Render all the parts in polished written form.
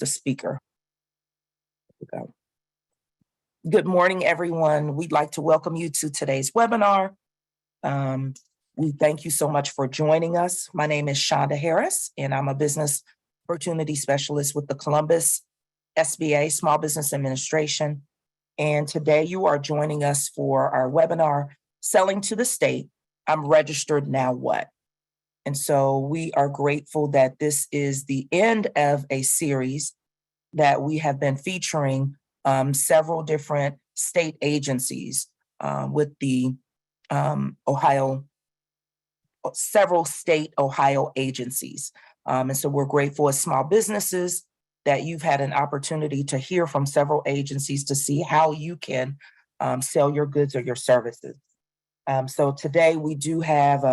the speaker. There we go. Good morning, everyone. We'd like to welcome you to today's webinar. We thank you so much for joining us. My name is Shonda Harris, and I'm a business opportunity specialist with the Columbus SBA, Small Business Administration. And today you are joining us for our webinar, Selling to the State, I'm Registered, Now What? And so we are grateful that this is the end of a series that we have been featuring several different state agencies with the several state Ohio agencies. And so we're grateful as small businesses that you've had an opportunity to hear from several agencies to see how you can sell your goods or your services. So today we do have,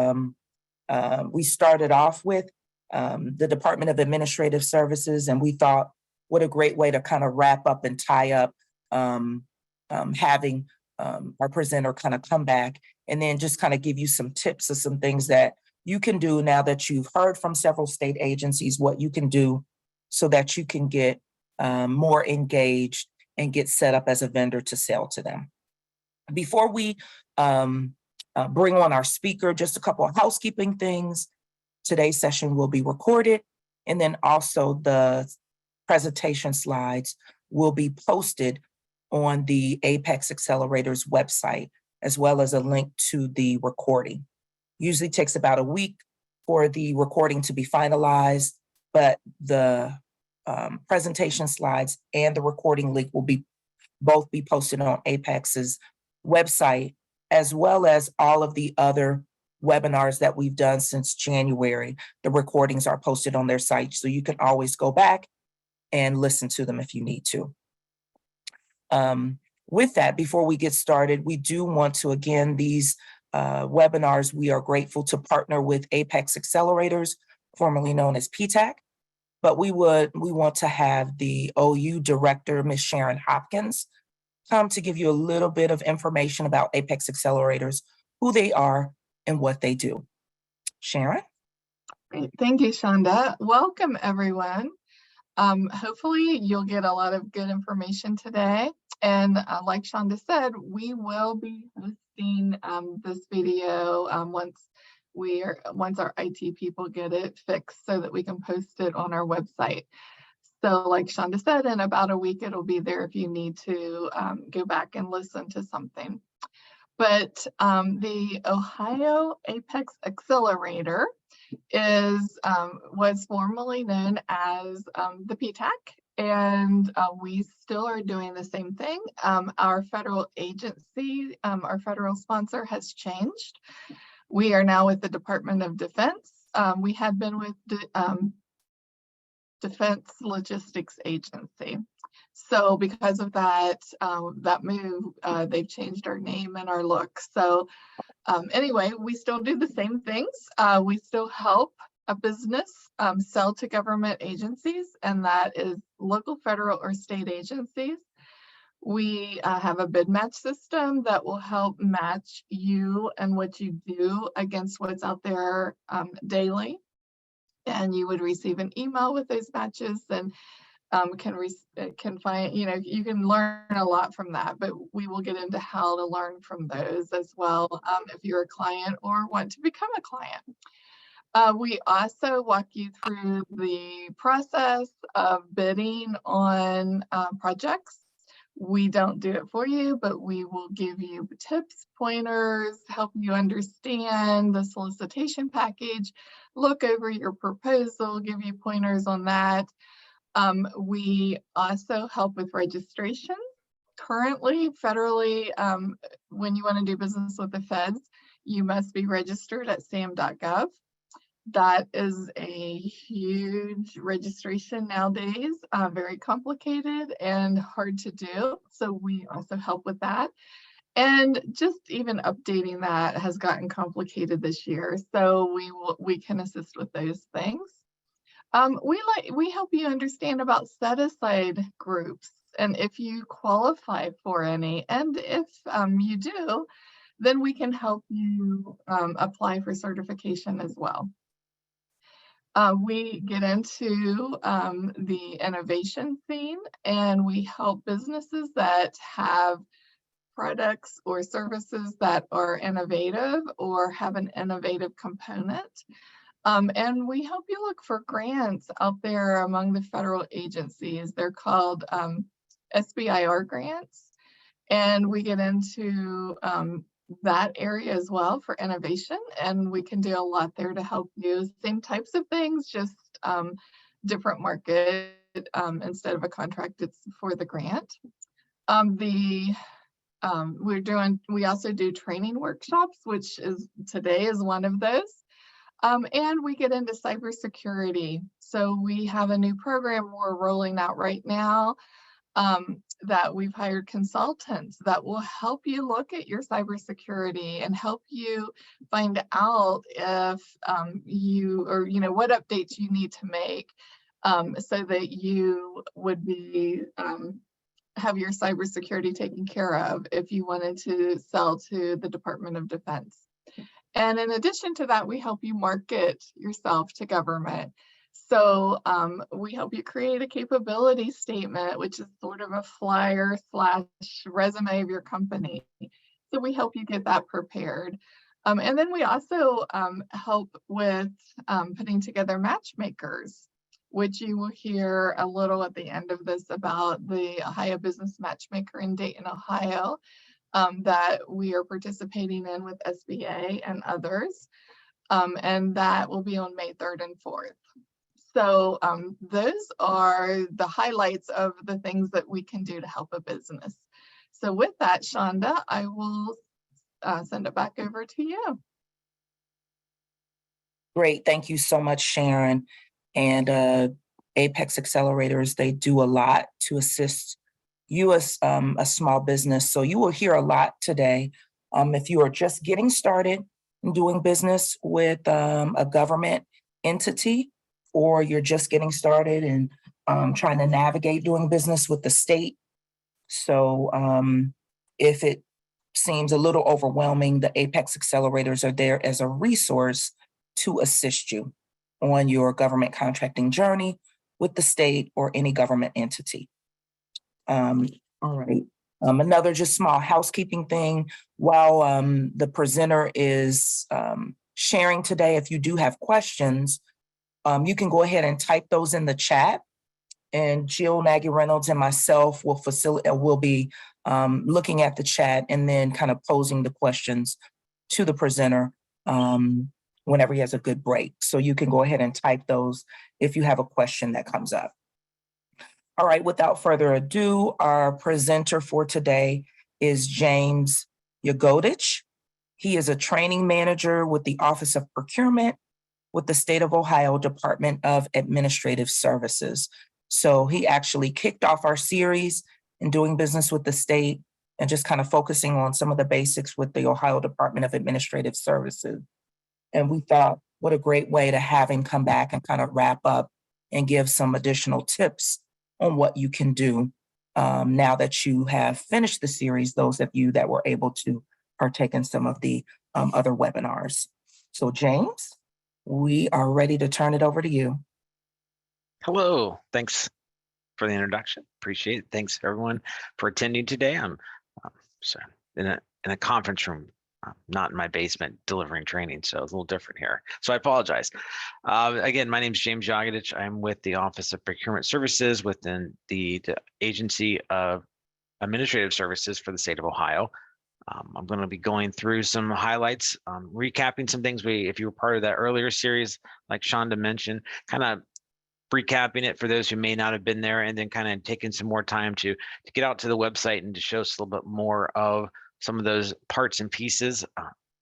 we started off with the Department of Administrative Services, and we thought what a great way to kind of wrap up and tie up having our presenter kind of come back and then just kind of give you some tips of some things that you can do now that you've heard from several state agencies, what you can do so that you can get more engaged and get set up as a vendor to sell to them. Before we bring on our speaker, just a couple of housekeeping things. Today's session will be recorded, and then also the presentation slides will be posted on the Apex Accelerator's website, as well as a link to the recording. Usually takes about a week for the recording to be finalized, but the presentation slides and the recording link will both be posted on Apex's website, as well as all of the other webinars that we've done since January. The recordings are posted on their site, so you can always go back and listen to them if you need to. With that, before we get started, we do want to, again, these webinars, we are grateful to partner with Apex Accelerators, formerly known as PTAC, but we want to have the OU director, Ms. Sharon Hopkins, come to give you a little bit of information about Apex Accelerators, who they are and what they do. Sharon? Great. Thank you, Shonda. Welcome, everyone. Hopefully you'll get a lot of good information today. And like Shonda said, we will be hosting this video once our IT people get it fixed so that we can post it on our website. So like Shonda said, in about a week, it'll be there if you need to go back and listen to something. But the Ohio Apex Accelerator was formerly known as the PTAC, and we still are doing the same thing. Our federal agency, our federal sponsor has changed. We are now with the Department of Defense. We had been with Defense Logistics Agency. So because of that, that move, they've changed our name and our look. So anyway, we still do the same things. We still help a business sell to government agencies, and that is local, federal, or state agencies. We have a bid match system that will help match you and what you do against what's out there daily. And you would receive an email with those matches and can find, you can learn a lot from that, but we will get into how to learn from those as well if you're a client or want to become a client. We also walk you through the process of bidding on projects. We don't do it for you, but we will give you tips, pointers, help you understand the solicitation package, look over your proposal, give you pointers on that. We also help with registration. Currently, federally, when you want to do business with the feds, you must be registered at sam.gov. That is a huge registration nowadays, very complicated and hard to do. So we also help with that. And just even updating that has gotten complicated this year. So we can assist with those things. We help you understand about set-aside groups and if you qualify for any, and if you do, then we can help you apply for certification as well. We get into the innovation scene, and we help businesses that have products or services that are innovative or have an innovative component. And we help you look for grants out there among the federal agencies. They're called SBIR grants. And we get into that area as well for innovation. And we can do a lot there to help you. Same types of things, just different market. Instead of a contract, it's for the grant. We also do training workshops, which is today is one of those. And we get into cybersecurity. So we have a new program we're rolling out right now that we've hired consultants that will help you look at your cybersecurity and help you find out if what updates you need to make so that you would be have your cybersecurity taken care of if you wanted to sell to the Department of Defense. And in addition to that, we help you market yourself to government. So we help you create a capability statement, which is sort of a flyer / resume of your company. So we help you get that prepared. And then we also help with putting together matchmakers, which you will hear a little at the end of this about the Ohio Business Matchmaker in Dayton, Ohio, that we are participating in with SBA and others. And that will be on May 3rd and 4th. So those are the highlights of the things that we can do to help a business. So with that, Shonda, I will send it back over to you. Great. Thank you so much, Sharon. And Apex Accelerators, they do a lot to assist you as a small business. So you will hear a lot today. If you are just getting started in doing business with a government entity, or you're just getting started and trying to navigate doing business with the state. So if it seems a little overwhelming, the Apex Accelerators are there as a resource to assist you on your government contracting journey with the state or any government entity. All right. Another just small housekeeping thing. While the presenter is sharing today, if you do have questions, you can go ahead and type those in the chat, and Jill Nagy-Reynolds and myself will be looking at the chat and then kind of posing the questions to the presenter whenever he has a good break. So you can go ahead and type those if you have a question that comes up. All right, without further ado, our presenter for today is James Yagodich. He is a training manager with the Office of Procurement with the State of Ohio Department of Administrative Services. So he actually kicked off our series in doing business with the state and just kind of focusing on some of the basics with the Ohio Department of Administrative Services. And we thought, what a great way to have him come back and kind of wrap up and give some additional tips on what you can do now that you have finished the series, those of you that were able to partake in some of the other webinars. So James, we are ready to turn it over to you. Hello, thanks for the introduction. Appreciate it. Thanks everyone for attending today. I'm in a conference room, not in my basement delivering training, so it's a little different here. So I apologize. Again, my name is James Yagodich. I'm with the Office of Procurement Services within the Agency of Administrative Services for the state of Ohio. I'm going to be going through some highlights, recapping some things if you were part of that earlier series, like Shonda mentioned, kind of recapping it for those who may not have been there, and then kind of taking some more time to get out to the website and to show us a little bit more of some of those parts and pieces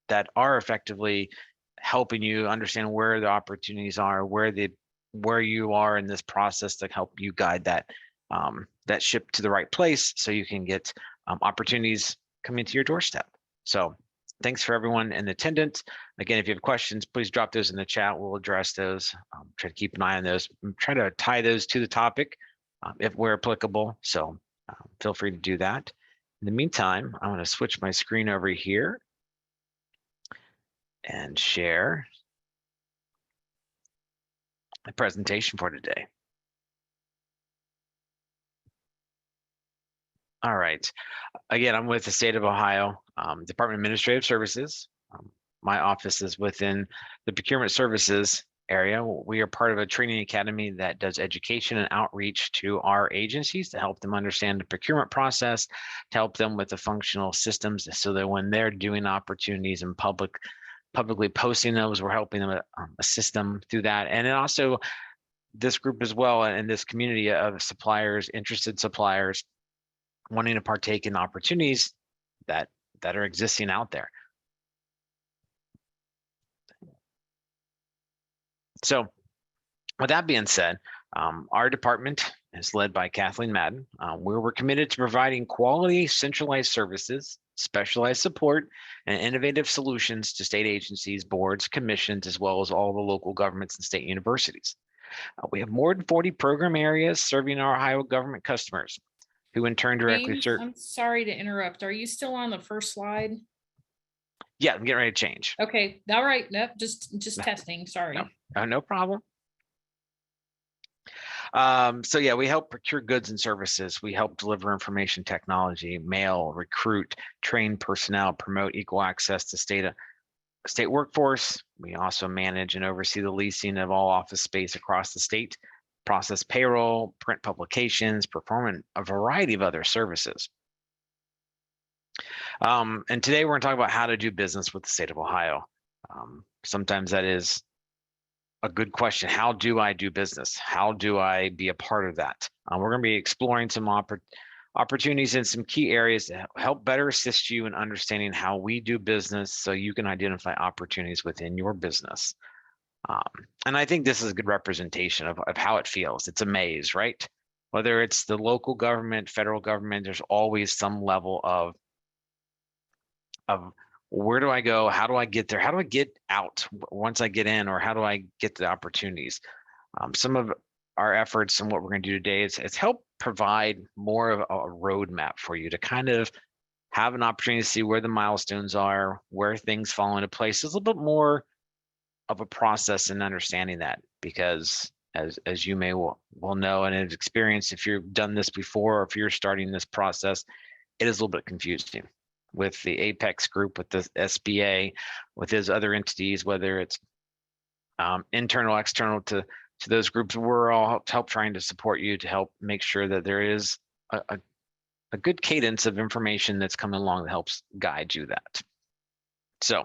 that are effectively helping you understand where the opportunities are, where you are in this process to help you guide that ship to the right place so you can get opportunities coming to your doorstep. So thanks for everyone in attendance. Again, if you have questions, please drop those in the chat. We'll address those. Try to keep an eye on those. Try to tie those to the topic if we're applicable. So feel free to do that. In the meantime, I'm going to switch my screen over here and share. the presentation for today. All right. Again, I'm with the state of Ohio Department of Administrative Services. My office is within the procurement services area. We are part of a training academy that does education and outreach to our agencies to help them understand the procurement process, to help them with the functional systems so that when they're doing opportunities in publicly posting those, we're helping them assist them through that. And then also this group as well, and this community of suppliers, interested suppliers, wanting to partake in opportunities that are existing out there. So with that being said, our department is led by Kathleen Madden, where we're committed to providing quality centralized services, specialized support, and innovative solutions to state agencies, boards, commissions, as well as all the local governments and state universities. We have more than 40 program areas serving our Ohio government customers, who in turn directly James, serve. I'm sorry to interrupt. Are you still on the first slide? Yeah, I'm getting ready to change. Okay, all right. Nope, just testing. Sorry. No problem. So yeah, we help procure goods and services. We help deliver information technology, mail, recruit, train personnel, promote equal access to state workforce. We also manage and oversee the leasing of all office space across the state, process payroll, print publications, perform a variety of other services. And today we're going to talk about how to do business with the state of Ohio. Sometimes that is a good question. How do I do business? How do I be a part of that? We're going to be exploring some opportunities in some key areas to help better assist you in understanding how we do business so you can identify opportunities within your business. And I think this is a good representation of how it feels. It's a maze, right? Whether it's the local government, federal government, there's always some level of where do I go? How do I get there? How do I get out once I get in, or how do I get the opportunities? Some of our efforts and what we're going to do today is help provide more of a roadmap for you to kind of have an opportunity to see where the milestones are, where things fall into place. It's a little bit more of a process in understanding that, because as you may well know and have experienced, if you've done this before, or if you're starting this process, it is a little bit confusing with the Apex group, with the SBA, with his other entities, whether it's internal, external to those groups. We're all help trying to support you to help make sure that there is a good cadence of information that's coming along that helps guide you that. So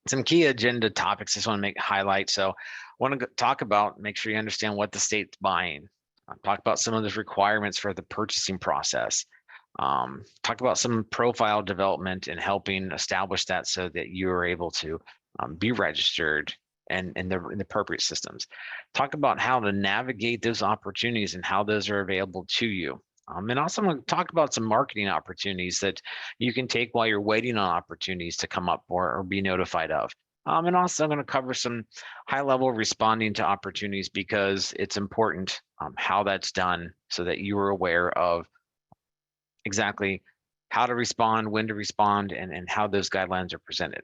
some key agenda topics I just want to highlight. So I want to talk about, make sure you understand what the state's buying. Talk about some of the requirements for the purchasing process. Talk about some profile development and helping establish that so that you are able to be registered and in the appropriate systems. Talk about how to navigate those opportunities and how those are available to you. And also I'm going to talk about some marketing opportunities that you can take while you're waiting on opportunities to come up or be notified of. And also I'm going to cover some high level responding to opportunities, because it's important how that's done so that you are aware of exactly how to respond, when to respond, and how those guidelines are presented.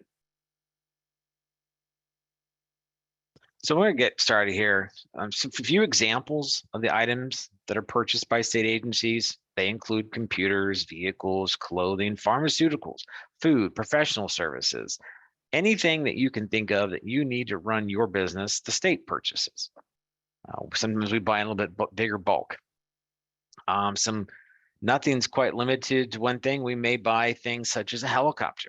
So we're going to get started here. So a few examples of the items that are purchased by state agencies. They include computers, vehicles, clothing, pharmaceuticals, food, professional services, anything that you can think of that you need to run your business, the state purchases. Sometimes we buy a little bit bigger bulk. Nothing's quite limited to one thing. We may buy things such as a helicopter.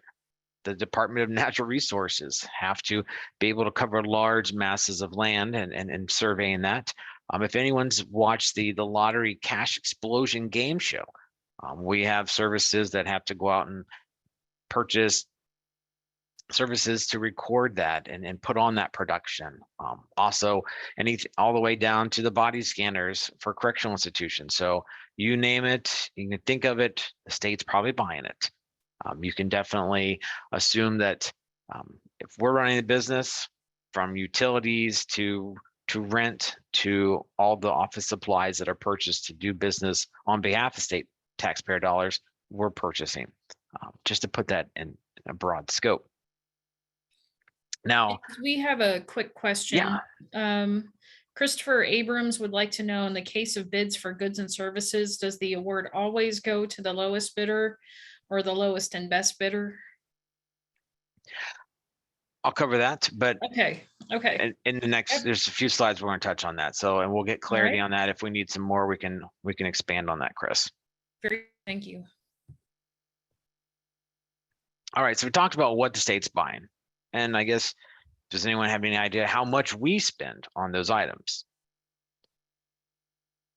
The Department of Natural Resources have to be able to cover large masses of land and surveying that. If anyone's watched the lottery cash explosion game show, we have services that have to go out and purchase services to record that and put on that production. Also, all the way down to the body scanners for correctional institutions. So you name it, you can think of it, the state's probably buying it. You can definitely assume that if we're running a business, from utilities to rent to all the office supplies that are purchased to do business on behalf of state taxpayer dollars, we're purchasing, just to put that in a broad scope. Now, We have a quick question. yeah, Christopher Abrams would like to know, in the case of bids for goods and services, does the award always go to the lowest bidder or the lowest and best bidder? I'll cover that, but Okay, okay, in the next, Yep. there's a few slides we're going to touch on that. So, and we'll get clarity right. on that. If we need some more, we can expand on that, Chris. Thank you. All right, so we talked about what the state's buying. And I guess, does anyone have any idea how much we spend on those items?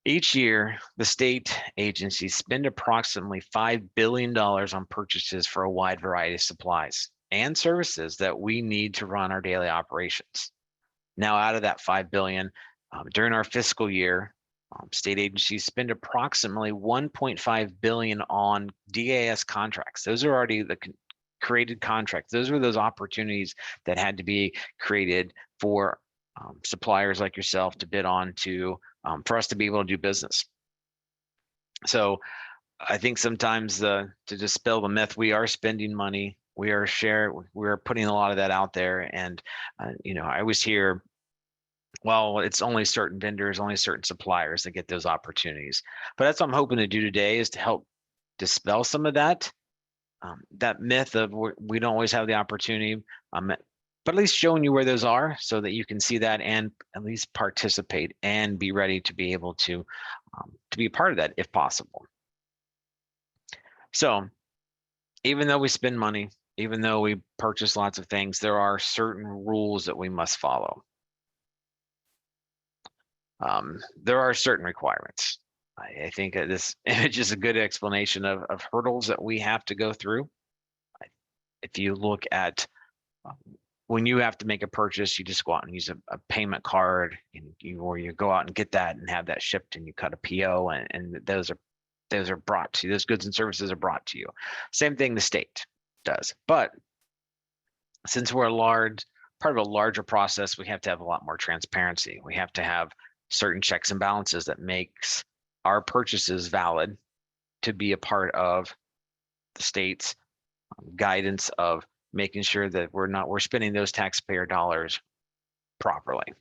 Each year, the state agencies spend approximately $5 billion on purchases for a wide variety of supplies and services that we need to run our daily operations. Now, out of that $5 billion, during our fiscal year, state agencies spend approximately $1.5 billion on DAS contracts. Those are already the created contracts. Those were those opportunities that had to be created for suppliers like yourself to bid on to for us to be able to do business. So I think sometimes to dispel the myth, we are spending money. We are putting a lot of that out there. And I always hear, well, it's only certain vendors, only certain suppliers that get those opportunities. But that's what I'm hoping to do today, is to help dispel some of that myth of we don't always have the opportunity, but at least showing you where those are so that you can see that and at least participate and be ready to be able to be a part of that if possible. So even though we spend money, even though we purchase lots of things, there are certain rules that we must follow. There are certain requirements. I think this image is a good explanation of hurdles that we have to go through. If you look at when you have to make a purchase, you just go out and use a payment card, and you go out and get that and have that shipped, and you cut a PO, and those are brought to you. Those goods and services are brought to you. Same thing the state does, but since we're part of a larger process, we have to have a lot more transparency. We have to have certain checks and balances that makes our purchases valid to be a part of the state's guidance of making sure that we're spending those taxpayer dollars properly.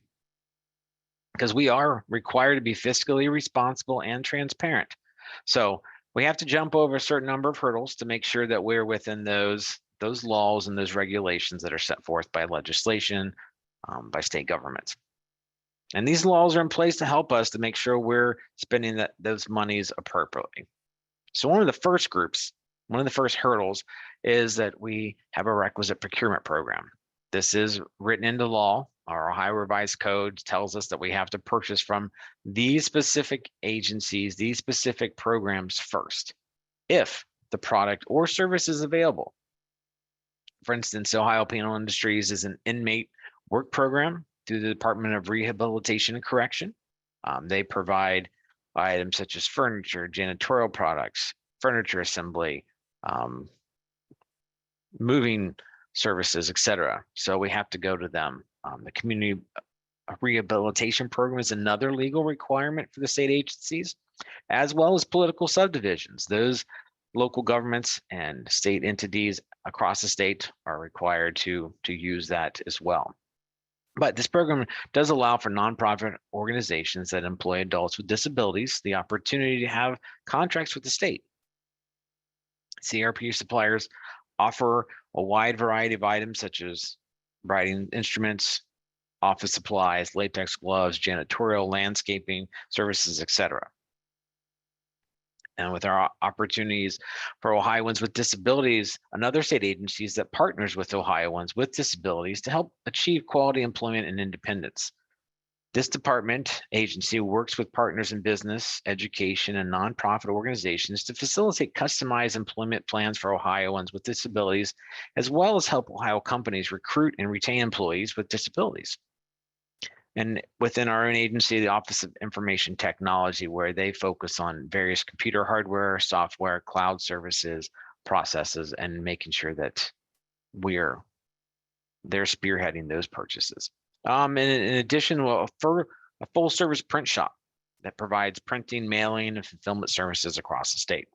Because we are required to be fiscally responsible and transparent. So we have to jump over a certain number of hurdles to make sure that we're within those laws and those regulations that are set forth by legislation, by state governments. And these laws are in place to help us to make sure we're spending those monies appropriately. So one of the first hurdles is that we have a requisite procurement program. This is written into law. Our Ohio Revised Code tells us that we have to purchase from these specific agencies, these specific programs first, if the product or service is available. For instance, Ohio Penal Industries is an inmate work program through the Department of Rehabilitation and Correction. They provide items such as furniture, janitorial products, furniture assembly, moving services, etc. So we have to go to them. The community rehabilitation program is another legal requirement for the state agencies, as well as political subdivisions. Those local governments and state entities across the state are required to use that as well. But this program does allow for nonprofit organizations that employ adults with disabilities the opportunity to have contracts with the state. CRP suppliers offer a wide variety of items such as writing instruments, office supplies, latex gloves, janitorial, landscaping services, etc. And with our opportunities for Ohioans with disabilities, another state agencies that partners with Ohioans with disabilities to help achieve quality employment and independence. This department agency works with partners in business, education, and nonprofit organizations to facilitate customized employment plans for Ohioans with disabilities, as well as help Ohio companies recruit and retain employees with disabilities. And within our own agency, the Office of Information Technology, where they focus on various computer hardware, software, cloud services, processes, and making sure that they're spearheading those purchases. And in addition, for a full service print shop that provides printing, mailing, and fulfillment services across the state.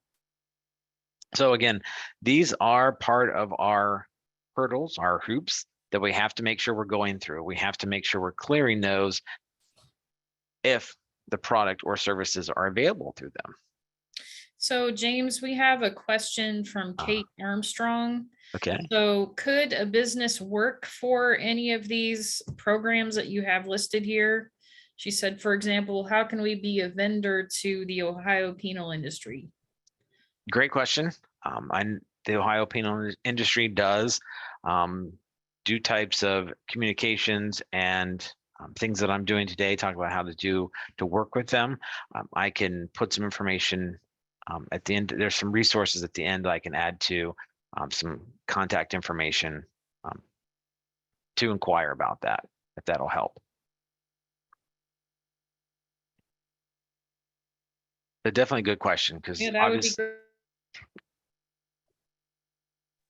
So again, these are part of our hurdles, our hoops that we have to make sure we're going through. We have to make sure we're clearing those if the product or services are available through them. So James, we have a question from Kate Armstrong. Okay. So could a business work for any of these programs that you have listed here? She said, for example, how can we be a vendor to the Ohio penal industry? Great question. The Ohio penal industry does do types of communications and things that I'm doing today, talk about how to work with them. I can put some information at the end. There's some resources at the end I can add to some contact information to inquire about that, if that'll help. But definitely a good question, because Yeah, that would be great.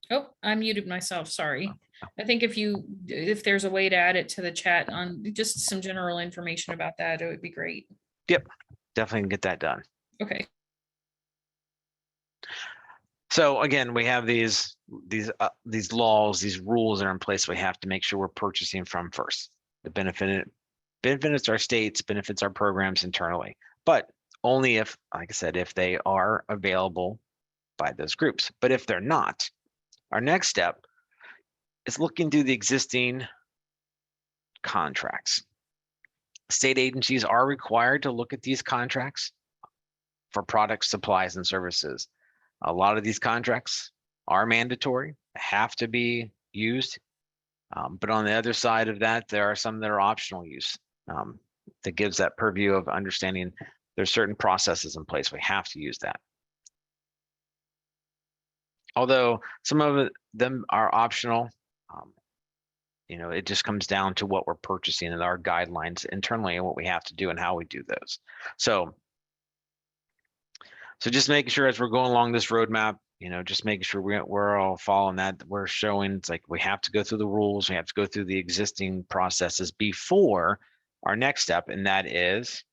Oh, I muted myself, sorry. I think if there's a way to add it to the chat on just some general information about that, it would be great. Yep, definitely can get that done. Okay. So again, we have these laws, these rules that are in place. We have to make sure we're purchasing from first. The benefits our states, benefits our programs internally, but only if, like I said, if they are available by those groups. But if they're not, our next step is looking through the existing contracts. State agencies are required to look at these contracts for products, supplies, and services. A lot of these contracts are mandatory, have to be used. But on the other side of that, there are some that are optional use. That gives that purview of understanding there's certain processes in place. We have to use that. Although some of them are optional, it just comes down to what we're purchasing and our guidelines internally and what we have to do and how we do those. So just making sure as we're going along this roadmap, just making sure we're all following that, we're showing it's like we have to go through the rules, we have to go through the existing processes before our next step, and that is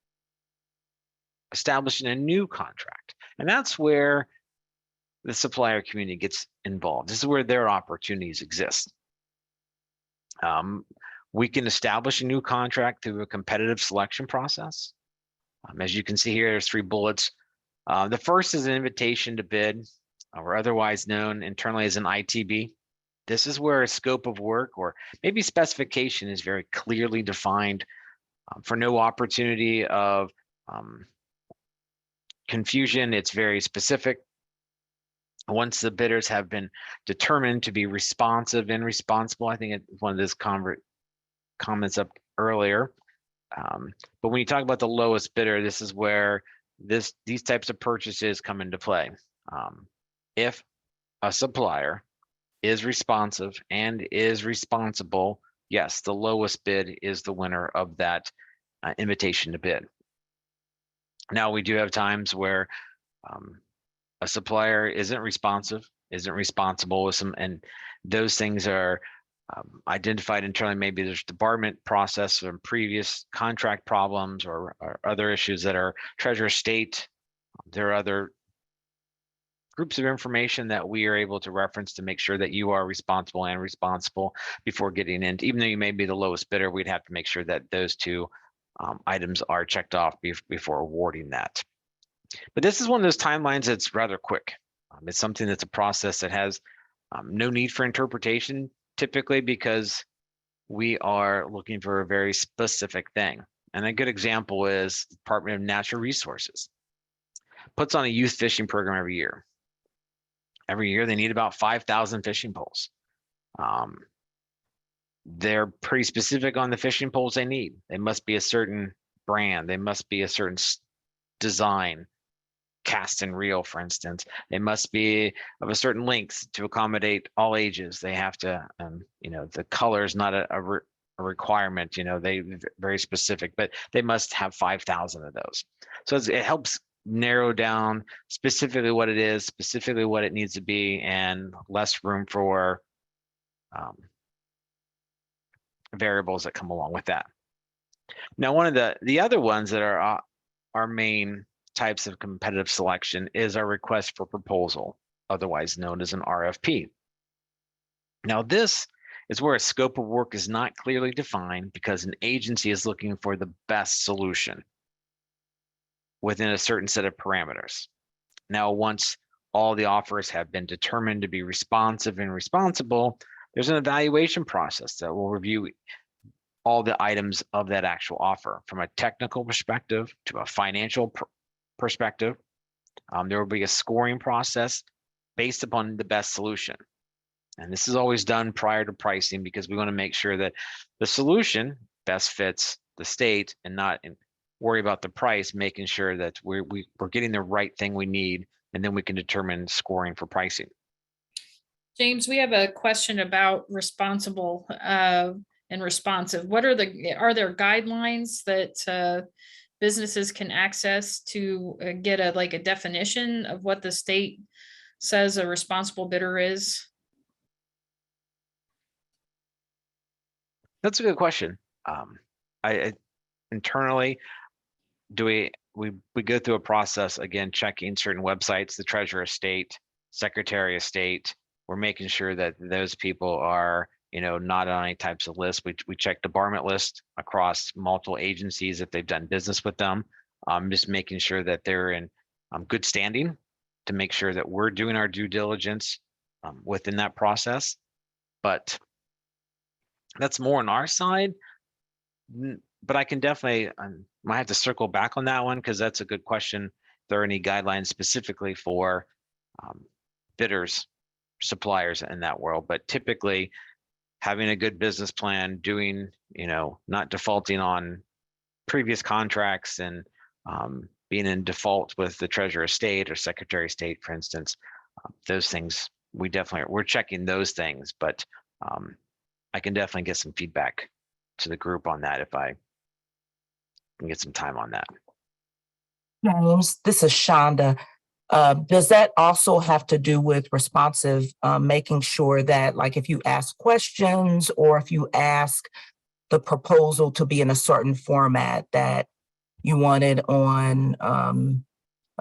establishing a new contract. And that's where the supplier community gets involved. This is where their opportunities exist. We can establish a new contract through a competitive selection process. As you can see here, there's 3 bullets. The first is an invitation to bid, or otherwise known internally as an ITB. This is where a scope of work or maybe specification is very clearly defined for no opportunity of confusion. It's very specific. Once the bidders have been determined to be responsive and responsible, I think it's one of those comments up earlier. But when you talk about the lowest bidder, this is where these types of purchases come into play. If a supplier is responsive and is responsible, yes, the lowest bid is the winner of that invitation to bid. Now, we do have times where a supplier isn't responsive, isn't responsible with some, and those things are identified internally. Maybe there's debarment process from previous contract problems or other issues that are treasurer state. There are other groups of information that we are able to reference to make sure that you are responsible and responsible before getting in. Even though you may be the lowest bidder, we'd have to make sure that those 2 items are checked off before awarding that. But this is one of those timelines that's rather quick. It's something that's a process that has no need for interpretation, typically because we are looking for a very specific thing. And a good example is the Department of Natural Resources puts on a youth fishing program every year. Every year they need about 5,000 fishing poles. They're pretty specific on the fishing poles they need. They must be a certain brand. They must be a certain design, cast and reel, for instance. They must be of a certain length to accommodate all ages. They have to, the color is not a requirement, they very specific, but they must have 5,000 of those. So it helps narrow down specifically what it is, specifically what it needs to be, and less room for variables that come along with that. Now, one of the other ones that are our main types of competitive selection is our request for proposal, otherwise known as an RFP. Now, this is where a scope of work is not clearly defined because an agency is looking for the best solution within a certain set of parameters. Now, once all the offers have been determined to be responsive and responsible, there's an evaluation process that will review all the items of that actual offer from a technical perspective to a financial perspective. There will be a scoring process based upon the best solution. And this is always done prior to pricing because we want to make sure that the solution best fits the state and not worry about the price, making sure that we're getting the right thing we need, and then we can determine scoring for pricing. James, we have a question about responsible and responsive. Are there guidelines that businesses can access to get a definition of what the state says a responsible bidder is? That's a good question. I internally, we go through a process, again, checking certain websites, the Treasurer of State, Secretary of State. We're making sure that those people are, not on any types of lists. We check department list across multiple agencies if they've done business with them. Just making sure that they're in good standing to make sure that we're doing our due diligence within that process. But that's more on our side. But I can definitely, might have to circle back on that one because that's a good question. If there are any guidelines specifically for bidders, suppliers in that world, but typically having a good business plan, doing, not defaulting on previous contracts and being in default with the Treasurer of State or Secretary of State, for instance, those things we're checking those things, but I can definitely get some feedback to the group on that if I can get some time on that. James, this is Shonda. Does that also have to do with responsive, making sure that, like, if you ask questions or if you ask the proposal to be in a certain format that you want it on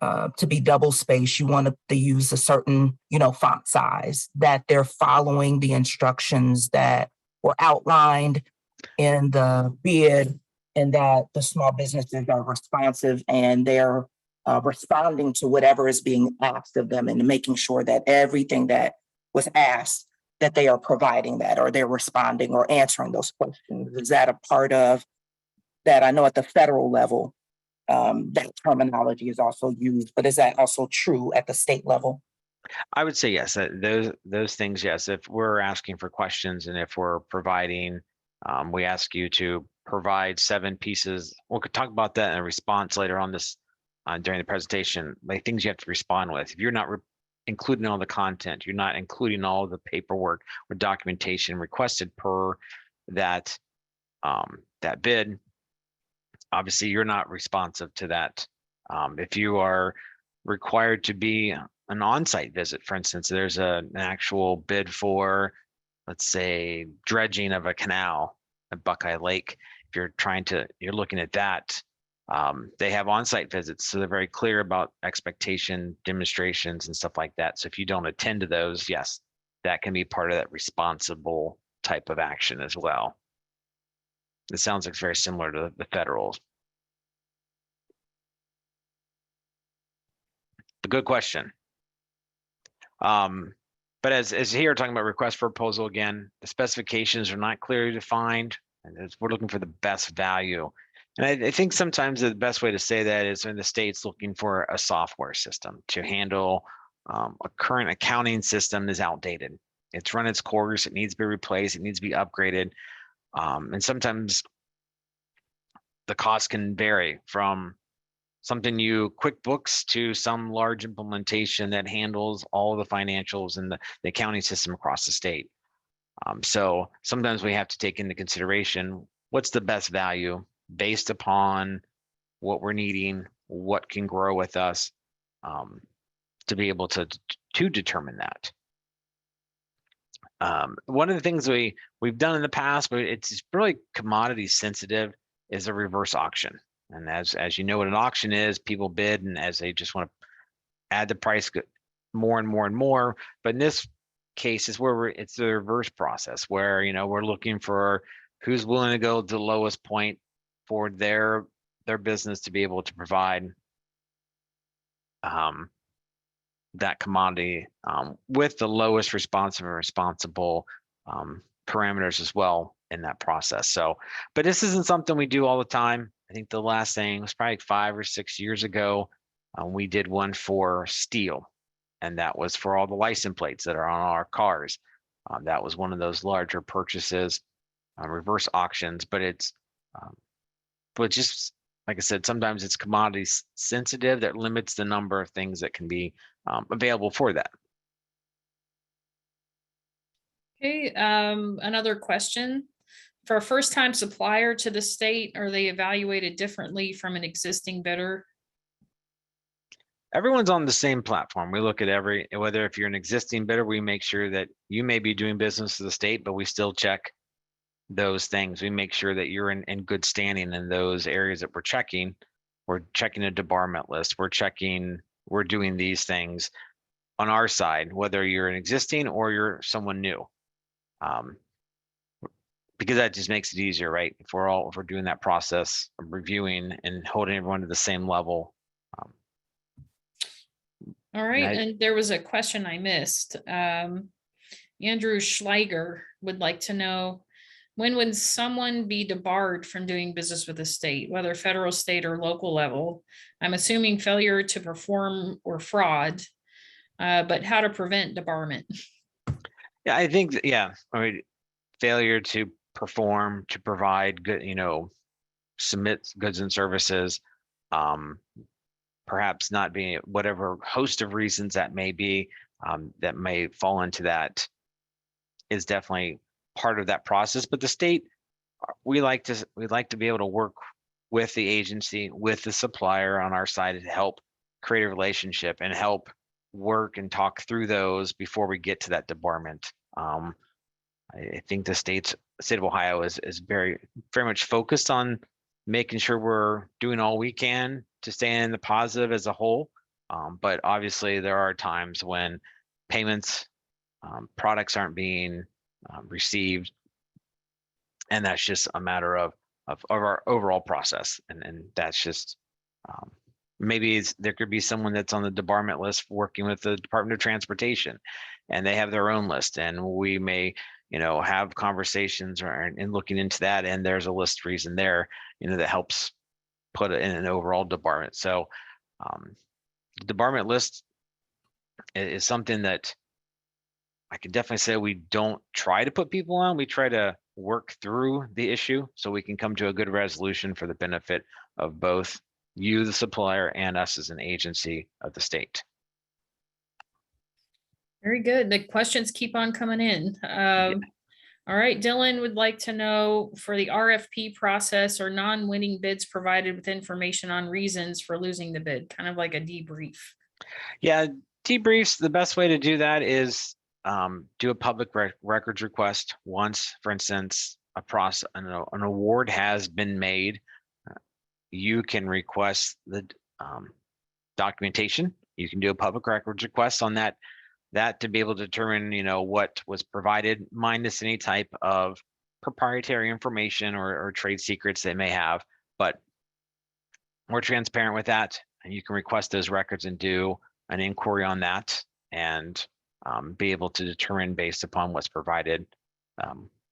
to be double spaced, you want to use a certain, font size, that they're following the instructions that were outlined in the bid, and that the small businesses are responsive and they're responding to whatever is being asked of them, and making sure that everything that was asked, that they are providing that, or they're responding or answering those questions. Is that a part of that? I know at the federal level, that terminology is also used, but is that also true at the state level? I would say yes, those things, yes. If we're asking for questions and if we're providing, we ask you to provide 7 pieces. We could talk about that in a response later on this during the presentation, like things you have to respond with. If you're not including all the content, you're not including all the paperwork or documentation requested per that that bid, obviously you're not responsive to that. If you are required to be an on-site visit, for instance, there's an actual bid for, let's say, dredging of a canal at Buckeye Lake. If you're looking at that, they have on-site visits, so they're very clear about expectation, demonstrations, and stuff like that. So if you don't attend to those, yes, that can be part of that responsible type of action as well. It sounds like it's very similar to the federals. A good question. But as here talking about request for proposal, again, the specifications are not clearly defined, and we're looking for the best value. And I think sometimes the best way to say that is when the state's looking for a software system to handle a current accounting system is outdated. It's run its course, it needs to be replaced, it needs to be upgraded. And sometimes the cost can vary from something new, QuickBooks, to some large implementation that handles all of the financials and the accounting system across the state. So sometimes we have to take into consideration what's the best value based upon what we're needing, what can grow with us, to be able to determine that. One of the things we've done in the past, but it's really commodity sensitive, is a reverse auction. And as you know what an auction is, people bid, and as they just want to add the price more and more and more. But in this cases where it's the reverse process where, we're looking for who's willing to go to the lowest point for their business to be able to provide that commodity with the lowest responsive and responsible parameters as well in that process. So, but this isn't something we do all the time. I think the last thing was probably 5 or 6 years ago. We did one for steel, and that was for all the license plates that are on our cars. That was one of those larger purchases, reverse auctions, but just like I said, sometimes it's commodity sensitive that limits the number of things that can be available for that. Okay, another question. For a first-time supplier to the state, are they evaluated differently from an existing bidder? Everyone's on the same platform. We look at whether if you're an existing bidder, we make sure that you may be doing business with the state, but we still check those things. We make sure that you're in good standing in those areas that we're checking. We're checking a debarment list. We're doing these things on our side, whether you're an existing or you're someone new. Because that just makes it easier, right? If we're doing that process of reviewing and holding everyone to the same level. All right, and there was a question I missed. Andrew Schleiger would like to know, when would someone be debarred from doing business with the state, whether federal, state, or local level? I'm assuming failure to perform or fraud, but how to prevent debarment? Yeah, I think, failure to perform, to provide good, submit goods and services, perhaps not being whatever host of reasons that may be, that may fall into that, is definitely part of that process. But the state, we like to be able to work with the agency, with the supplier on our side to help create a relationship and help work and talk through those before we get to that debarment. I think the state of Ohio is very much focused on making sure we're doing all we can to stay in the positive as a whole. But obviously there are times when payments, products aren't being received, and that's just a matter of our overall process. And that's just, maybe there could be someone that's on the debarment list working with the Department of Transportation, and they have their own list, and we may, have conversations and looking into that, and there's a list reason there, that helps put it in an overall debarment. So the debarment list is something that I can definitely say we don't try to put people on. We try to work through the issue so we can come to a good resolution for the benefit of both you, the supplier, and us as an agency of the state. Very good. The questions keep on coming in. All right, Dylan would like to know, for the RFP process, are non-winning bids provided with information on reasons for losing the bid, kind of like a debrief? Yeah, debriefs, the best way to do that is do a public records request. Once, for instance, an award has been made, you can request the documentation. You can do a public records request on that to be able to determine, what was provided, minus any type of proprietary information or trade secrets they may have. But we're transparent with that, and you can request those records and do an inquiry on that, and be able to determine based upon what's provided,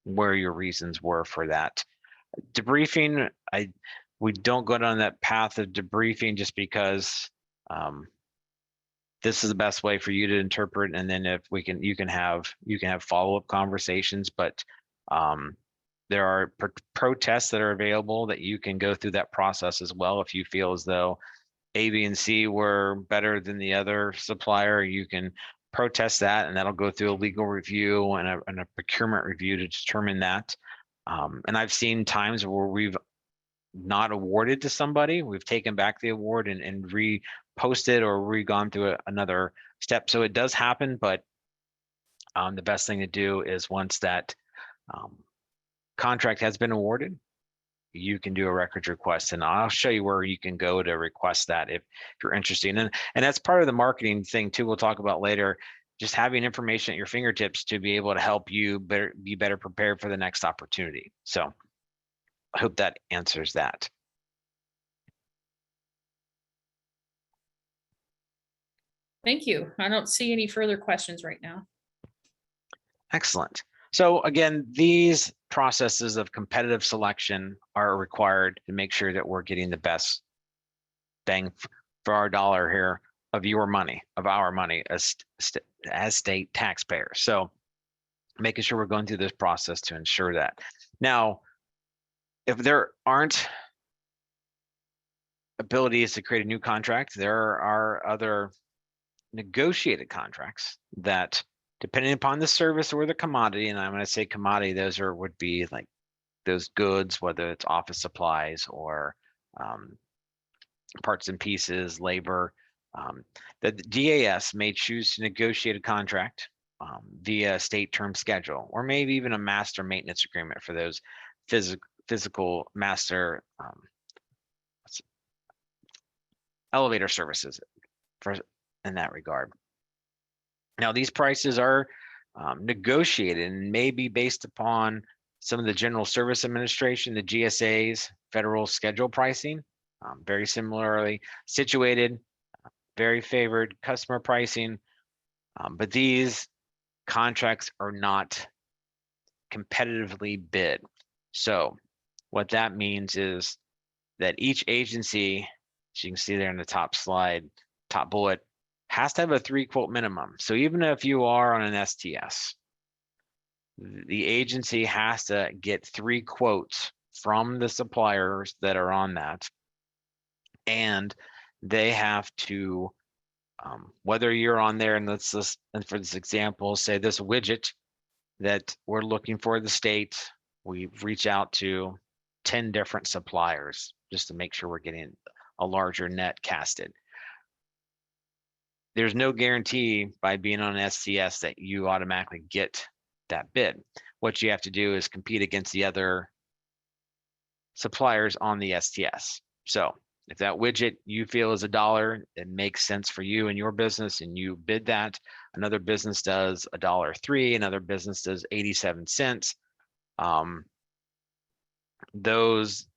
where your reasons were for that. Debriefing, we don't go down that path of debriefing just because this is the best way for you to interpret, and then if you can have follow-up conversations. But there are protests that are available that you can go through that process as well. If you feel as though A, B, and C were better than the other supplier, you can protest that, and that'll go through a legal review and a procurement review to determine that. And I've seen times where we've not awarded to somebody, we've taken back the award and reposted or gone through another step. So it does happen, but the best thing to do is once that contract has been awarded, you can do a records request, and I'll show you where you can go to request that if you're interested. And that's part of the marketing thing too, we'll talk about later. just having information at your fingertips to be able to help you be better prepared for the next opportunity. So I hope that answers that. Thank you. I don't see any further questions right now. Excellent. So again, these processes of competitive selection are required to make sure that we're getting the best bang for our dollar here of your money, of our money as state taxpayers. So making sure we're going through this process to ensure that. Now, if there aren't abilities to create a new contract, there are other negotiated contracts that, depending upon the service or the commodity, and I'm going to say commodity, those would be like those goods, whether it's office supplies or parts and pieces, labor. The DAS may choose to negotiate a contract via state term schedule, or maybe even a master maintenance agreement for those physical master elevator services in that regard. Now, these prices are negotiated and may be based upon some of the General Service Administration, the GSA's federal schedule pricing, very similarly situated, very favored customer pricing, but these contracts are not competitively bid. So what that means is that each agency, as you can see there in the top slide, top bullet, has to have a 3-quote minimum. So even if you are on an STS, the agency has to get 3 quotes from the suppliers that are on that. And they have to, whether you're on there, and let's just, and for this example, say this widget that we're looking for the state, we reach out to 10 different suppliers just to make sure we're getting a larger net casted. There's no guarantee by being on an STS that you automatically get that bid. What you have to do is compete against the other suppliers on the STS. So if that widget you feel is $1, it makes sense for you and your business, and you bid that. Another business does $1.03, another business does 87 cents. Those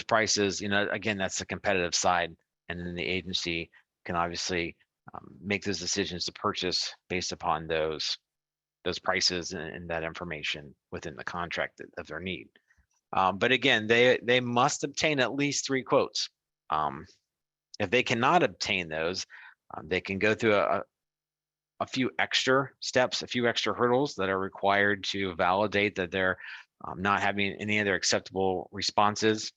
prices, again, that's the competitive side, and then the agency can obviously make those decisions to purchase based upon those prices and that information within the contract of their need. But again, they must obtain at least 3 quotes. If they cannot obtain those, they can go through a few extra steps, a few extra hurdles that are required to validate that they're not having any other acceptable responses.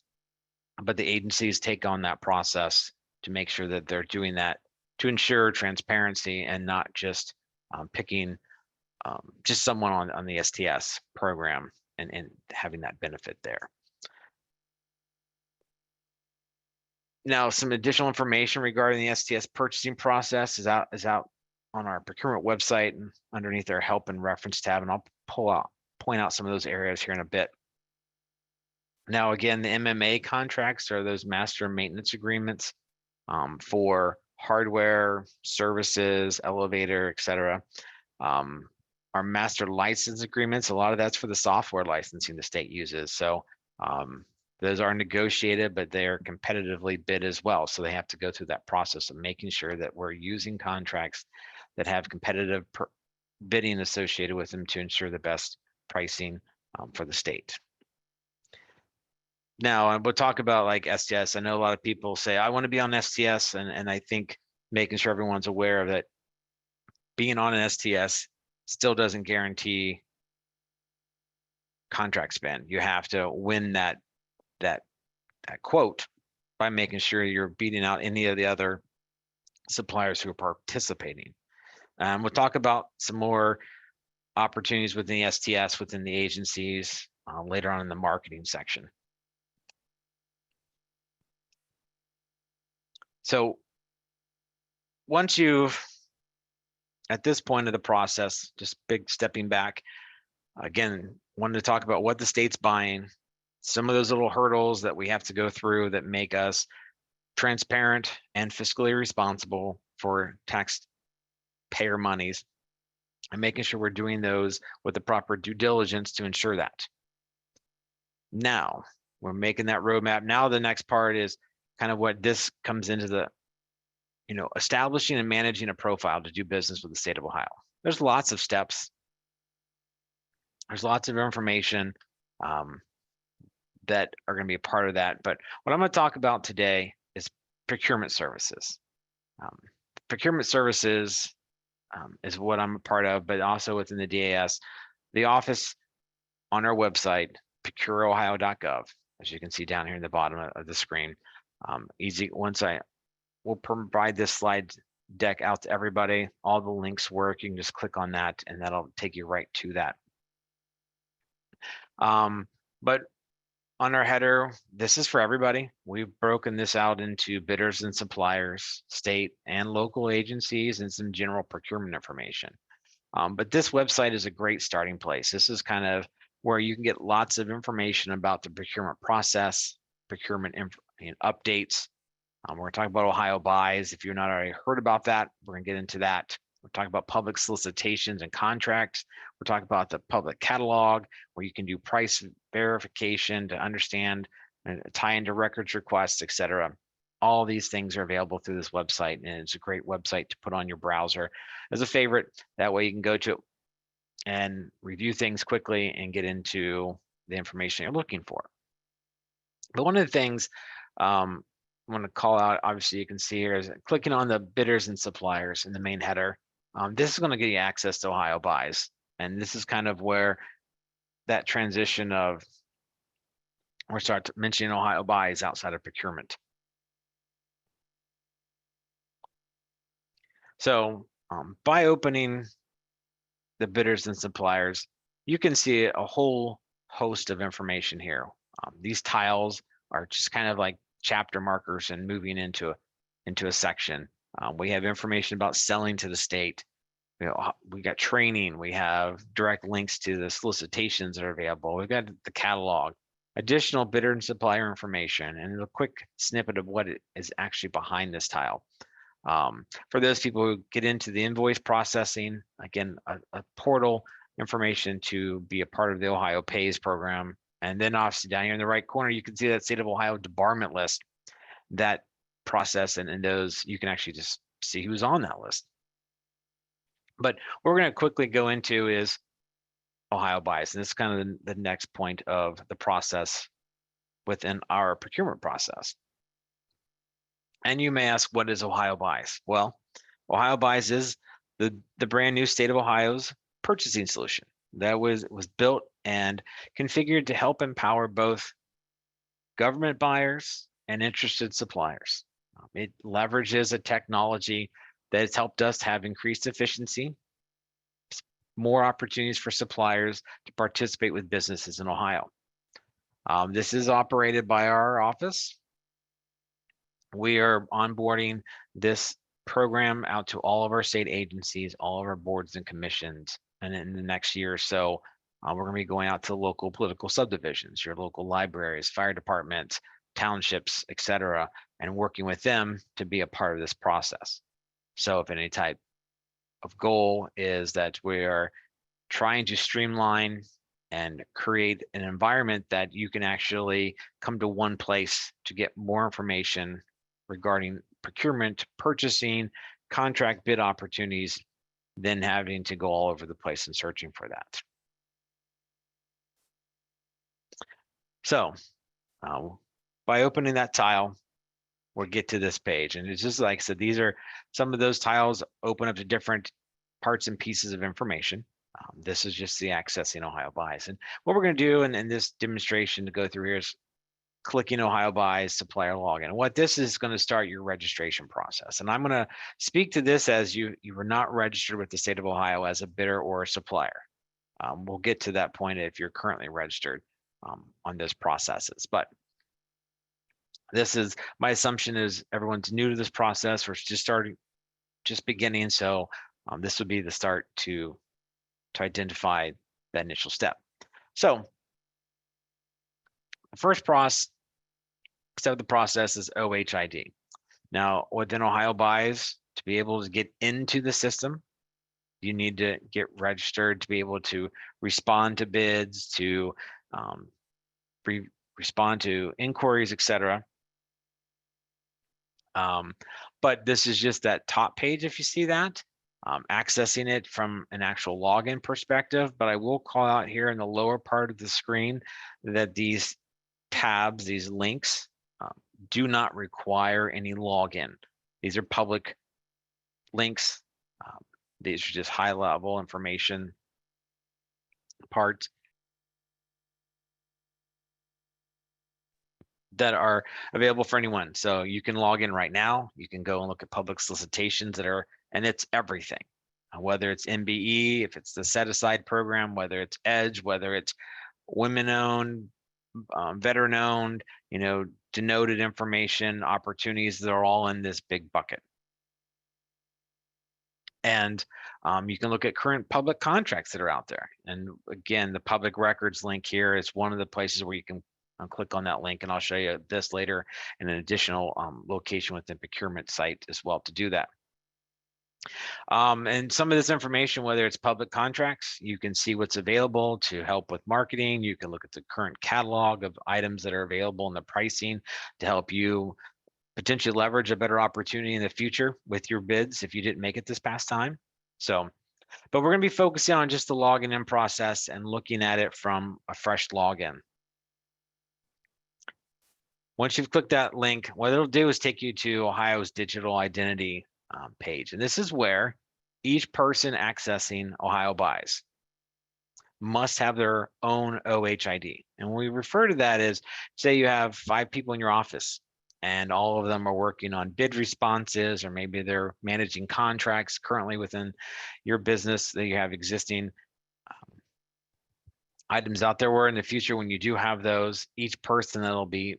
But the agencies take on that process to make sure that they're doing that to ensure transparency and not just picking just someone on the STS program and having that benefit there. Now, some additional information regarding the STS purchasing process is out on our procurement website and underneath our help and reference tab, and I'll point out some of those areas here in a bit. Now, again, the MMA contracts are those master maintenance agreements for hardware, services, elevator, etc. Our master license agreements, a lot of that's for the software licensing the state uses. So those are negotiated, but they are competitively bid as well. So they have to go through that process of making sure that we're using contracts that have competitive bidding associated with them to ensure the best pricing for the state. Now, we'll talk about like STS. I know a lot of people say, I want to be on STS, and I think making sure everyone's aware of that being on an STS still doesn't guarantee contract spend. You have to win that quote by making sure you're beating out any of the other suppliers who are participating. We'll talk about some more opportunities within the STS, within the agencies later on in the marketing section. So once you've, at this point of the process, just big stepping back, again, wanted to talk about what the state's buying, some of those little hurdles that we have to go through that make us transparent and fiscally responsible for taxpayer monies and making sure we're doing those with the proper due diligence to ensure that. Now we're making that roadmap. Now the next part is kind of what this comes into the, establishing and managing a profile to do business with the state of Ohio. There's lots of steps. There's lots of information that are going to be a part of that. But what I'm going to talk about today is procurement services. Procurement services is what I'm a part of, but also within the DAS, the office on our website, procureohio.gov, as you can see down here in the bottom of the screen. Easy. We'll provide this slide deck out to everybody. All the links work. You can just click on that, and that'll take you right to that. But on our header, this is for everybody. We've broken this out into bidders and suppliers, state and local agencies, and some general procurement information. But this website is a great starting place. This is kind of where you can get lots of information about the procurement process, procurement updates. We're going to talk about OhioBuys. If you're not already heard about that, we're going to get into that. We're talking about public solicitations and contracts. We're talking about the public catalog, where you can do price verification to understand and tie into records requests, et cetera. All these things are available through this website, and it's a great website to put on your browser as a favorite. That way you can go to it and review things quickly and get into the information you're looking for. But one of the things I want to call out, obviously you can see here, is clicking on the bidders and suppliers in the main header. This is going to give you access to OhioBuys. And this is kind of where that transition of, or start mentioning OhioBuys outside of procurement. So by opening the bidders and suppliers, you can see a whole host of information here. These tiles are just kind of like chapter markers and moving into a section. We have information about selling to the state. We got training. We have direct links to the solicitations that are available. We've got the catalog, additional bidder and supplier information, and a quick snippet of what is actually behind this tile. For those people who get into the invoice processing, again, a portal information to be a part of the OhioBuys program. And then obviously down here in the right corner, you can see that state of Ohio debarment list. That process, and those, you can actually just see who's on that list. But what we're going to quickly go into is OhioBuys, and this is kind of the next point of the process within our procurement process. And you may ask, what is OhioBuys? Well, OhioBuys is the brand new state of Ohio's purchasing solution that was built and configured to help empower both government buyers and interested suppliers. It leverages a technology that has helped us have increased efficiency, more opportunities for suppliers to participate with businesses in Ohio. This is operated by our office. We are onboarding this program out to all of our state agencies, all of our boards and commissions. And in the next year or so, we're going to be going out to local political subdivisions, your local libraries, fire departments, townships, et cetera, and working with them to be a part of this process. So if any type of goal is that we are trying to streamline and create an environment that you can actually come to one place to get more information regarding procurement, purchasing, contract bid opportunities, than having to go all over the place and searching for that. So by opening that tile, we'll get to this page. And it's just like I said, these are some of those tiles open up to different parts and pieces of information. This is just the accessing OhioBuys. And what we're going to do in this demonstration to go through here is clicking OhioBuys supplier login. And what this is going to start your registration process. And I'm going to speak to this as you were not registered with the state of Ohio as a bidder or a supplier. We'll get to that point if you're currently registered on those processes. But this is, my assumption is everyone's new to this process or just beginning. So this would be the start to identify that initial step. So the first step of the process is OHID. Now, within OhioBuys, to be able to get into the system, You need to get registered to be able to respond to bids, to respond to inquiries, etc. But this is just that top page, if you see that, accessing it from an actual login perspective. But I will call out here in the lower part of the screen that these tabs, these links, do not require any login. These are public links. These are just high level information parts that are available for anyone. So you can log in right now. You can go and look at public solicitations that are, and it's everything, whether it's MBE, if it's the set aside program, whether it's EDGE, whether it's women owned, veteran owned, denoted information, opportunities, they're all in this big bucket. And you can look at current public contracts that are out there. And again, the public records link here is one of the places where you can click on that link, and I'll show you this later in an additional location within procurement site as well to do that. And some of this information, whether it's public contracts, you can see what's available to help with marketing. You can look at the current catalog of items that are available and the pricing to help you potentially leverage a better opportunity in the future with your bids if you didn't make it this past time. So, but we're going to be focusing on just the login in process and looking at it from a fresh login. Once you've clicked that link, what it'll do is take you to Ohio's digital identity page. And this is where each person accessing OhioBuys must have their own OHID. And when we refer to that as, say you have 5 people in your office and all of them are working on bid responses, or maybe they're managing contracts currently within your business that you have existing items out there, where in the future, when you do have those, each person that'll be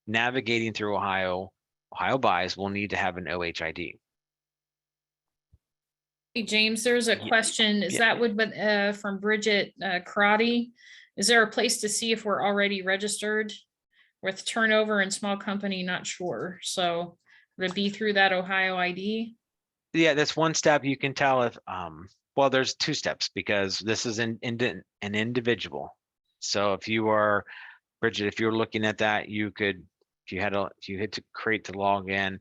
navigating through OhioBuys will need to have an OHID. Hey, James, there's a question. Is yeah. that would from Bridget Crotty? Is there a place to see if we're already registered with turnover and small company? Not sure. So would it be through that Ohio ID? Yeah, that's one step. You can tell if well, there's 2 steps, because this is an individual. So if you are Bridget, if you're looking at that, you could, if you hit to create to log in,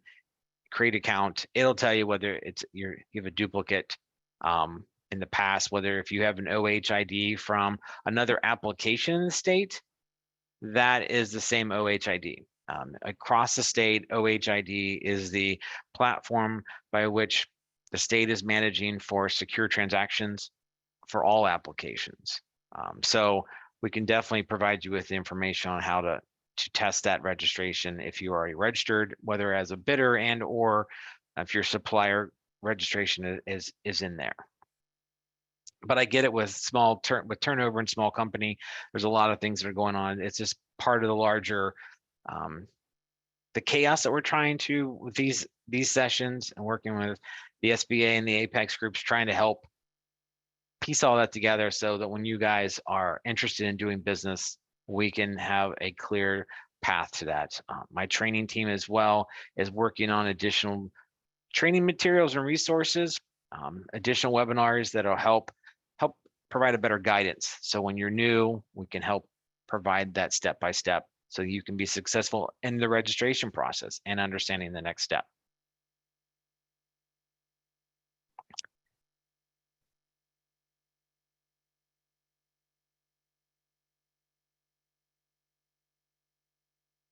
create account, it'll tell you whether it's you have a duplicate in the past, whether if you have an OHID from another application in the state, that is the same OHID. Across the state, OHID is the platform by which the state is managing for secure transactions for all applications. So we can definitely provide you with the information on how to test that registration if you are already registered, whether as a bidder and or if your supplier registration is in there. But I get it with turnover and small company. There's a lot of things that are going on. It's just part of the larger the chaos that we're trying to with these sessions, and working with the SBA and the Apex groups, trying to help piece all that together so that when you guys are interested in doing business, we can have a clear path to that. My training team as well is working on additional training materials and resources, additional webinars that'll help provide a better guidance. So when you're new, we can help provide that step-by-step so you can be successful in the registration process and understanding the next step.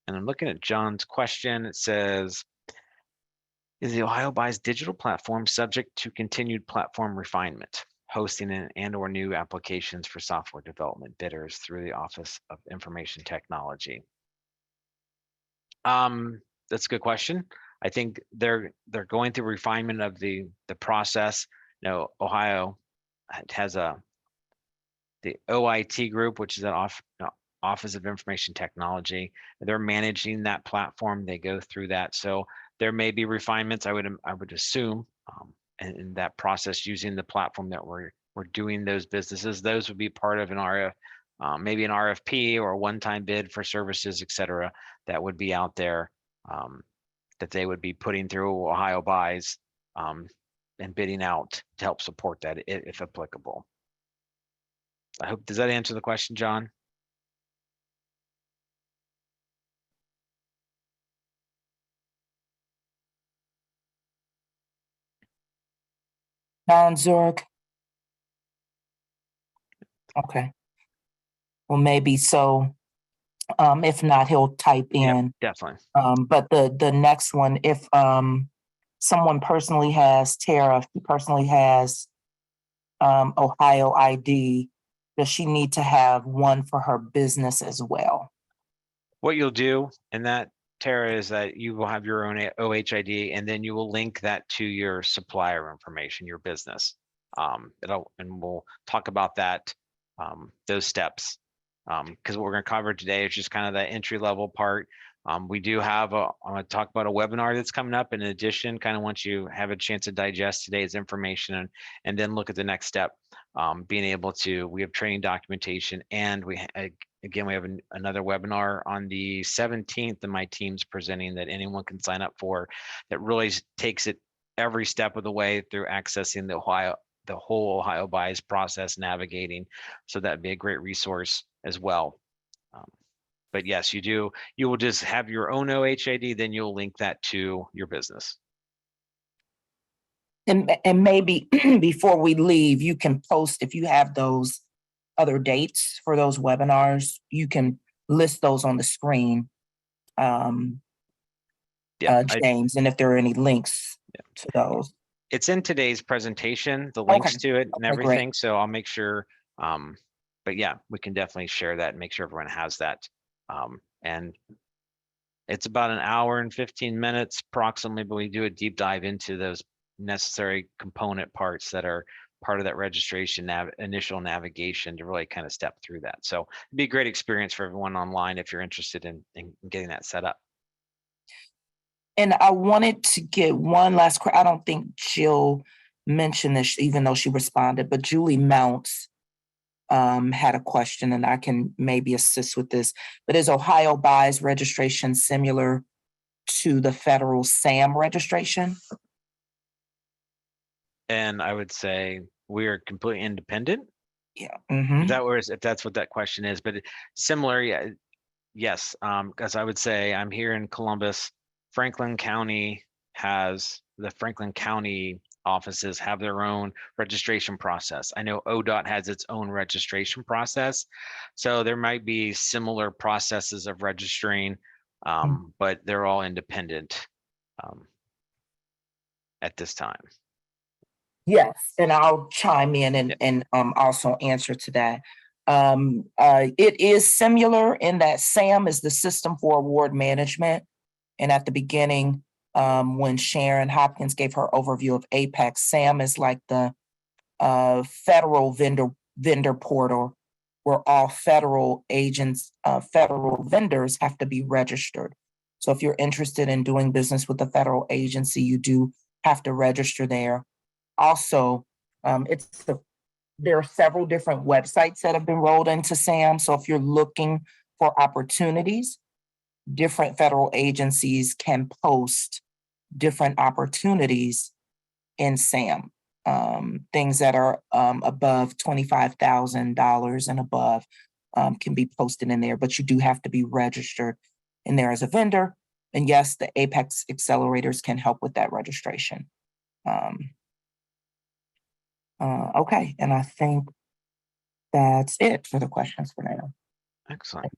And I'm looking at John's question. It says, is the OhioBuys digital platform subject to continued platform refinement, hosting and or new applications for software development bidders through the Office of Information Technology? That's a good question. I think they're going through refinement of the process. Ohio has the OIT group, which is an Office of Information Technology. They're managing that platform. They go through that. So there may be refinements, I would assume, in that process, using the platform that we're doing those businesses. Those would be part of an maybe an RFP or a one-time bid for services, et cetera, that would be out there that they would be putting through OhioBuys and bidding out to help support that if applicable. I hope, does that answer the question, John? Don Zurich? Okay. Well, maybe so. If not, he'll type Yeah, in. definitely. But the next one, if someone personally has Tara, she personally has Ohio ID, does she need to have one for her business as well? What you'll do in that, Tara, is that you will have your own OHID, and then you will link that to your supplier information, your business. And we'll talk about that, those steps. Because what we're going to cover today is just kind of that entry level part. We do have I'm going to talk about a webinar that's coming up. In addition, kind of once you have a chance to digest today's information and then look at the next step, being able to, we have training documentation, and again, we have another webinar on the 17th that my team's presenting that anyone can sign up for, that really takes it every step of the way through accessing the whole OhioBuys process, navigating. So that'd be a great resource as well. But yes, you will just have your own OHID, then you'll link that to your business. And maybe before we leave, you can post, if you have those other dates for those webinars, you can list those on the screen, James, and if there are any links to those. It's in today's presentation, the links to it and everything. Great. So I'll make sure, but yeah, we can definitely share that and make sure everyone has that. And it's about an hour and 15 minutes approximately, but we do a deep dive into those necessary component parts that are part of that registration initial navigation to really kind of step through that. So it'd be a great experience for everyone online if you're interested in getting that set up. And I wanted to get one last, I don't think she'll mention this, even though she responded, but Julie Mounts had a question, and I can maybe assist with this. But is OhioBuys registration similar to the federal SAM registration? And I would say we are completely independent. Yeah. If that's what that question is, but similar, yeah, yes. Because I would say I'm here in Columbus. Franklin County offices have their own registration process. I know ODOT has its own registration process. So there might be similar processes of registering, but they're all independent at this time. Yes, and I'll chime in and also answer to that. It is similar in that SAM is the System for Award Management. And at the beginning, when Sharon Hopkins gave her overview of Apex, SAM is like the federal vendor portal where all federal agents, federal vendors have to be registered. So if you're interested in doing business with a federal agency, you do have to register there. Also, there are several different websites that have been rolled into SAM. So if you're looking for opportunities, different federal agencies can post different opportunities in SAM. Things that are above $25,000 and above can be posted in there, but you do have to be registered in there as a vendor. And yes, the Apex accelerators can help with that registration. Okay, and I think that's it for the questions for now. Excellent.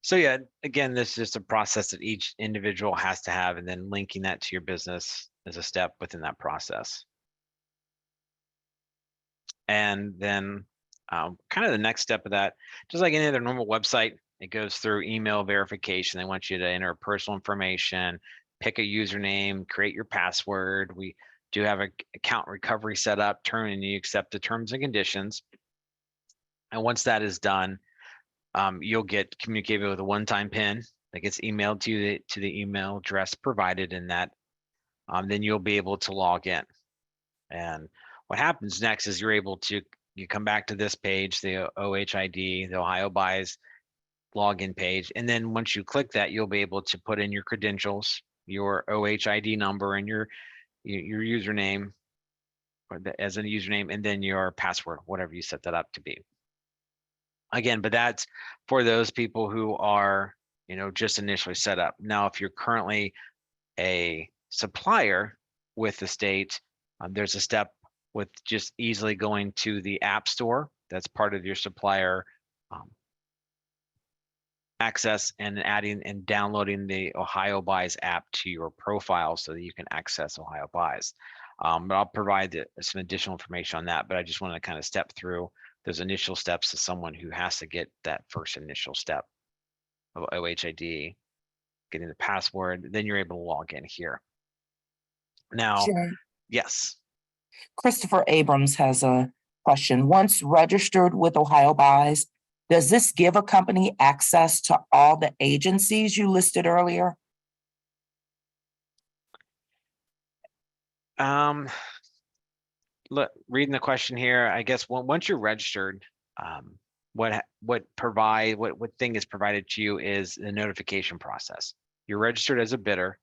So yeah, again, this is just a process that each individual has to have, and then linking that to your business is a step within that process. And then kind of the next step of that, just like any other normal website, it goes through email verification. They want you to enter personal information, pick a username, create your password. We do have an account recovery set up, and you accept the terms and conditions. And once that is done, you'll get communicated with a one-time PIN that gets emailed to the email address provided in that. Then you'll be able to log in. And what happens next is you come back to this page, the OHID, the OhioBuys login page. And then once you click that, you'll be able to put in your credentials, your OHID number, and your your username or as a username, and then your password, whatever you set that up to be. Again, but that's for those people who are, just initially set up. Now, if you're currently a supplier with the state, there's a step with just easily going to the App Store. That's part of your supplier access, and adding and downloading the OhioBuys app to your profile so that you can access OhioBuys. But I'll provide some additional information on that, but I just want to kind of step through those initial steps to someone who has to get that first initial step of OHID, getting the password, then you're able to log in here. Now, Jay, yes. Christopher Abrams has a question. Once registered with OhioBuys, does this give a company access to all the agencies you listed earlier? Look, reading the question here, I guess once you're registered, what thing is provided to you is the notification process. You're registered as a bidder.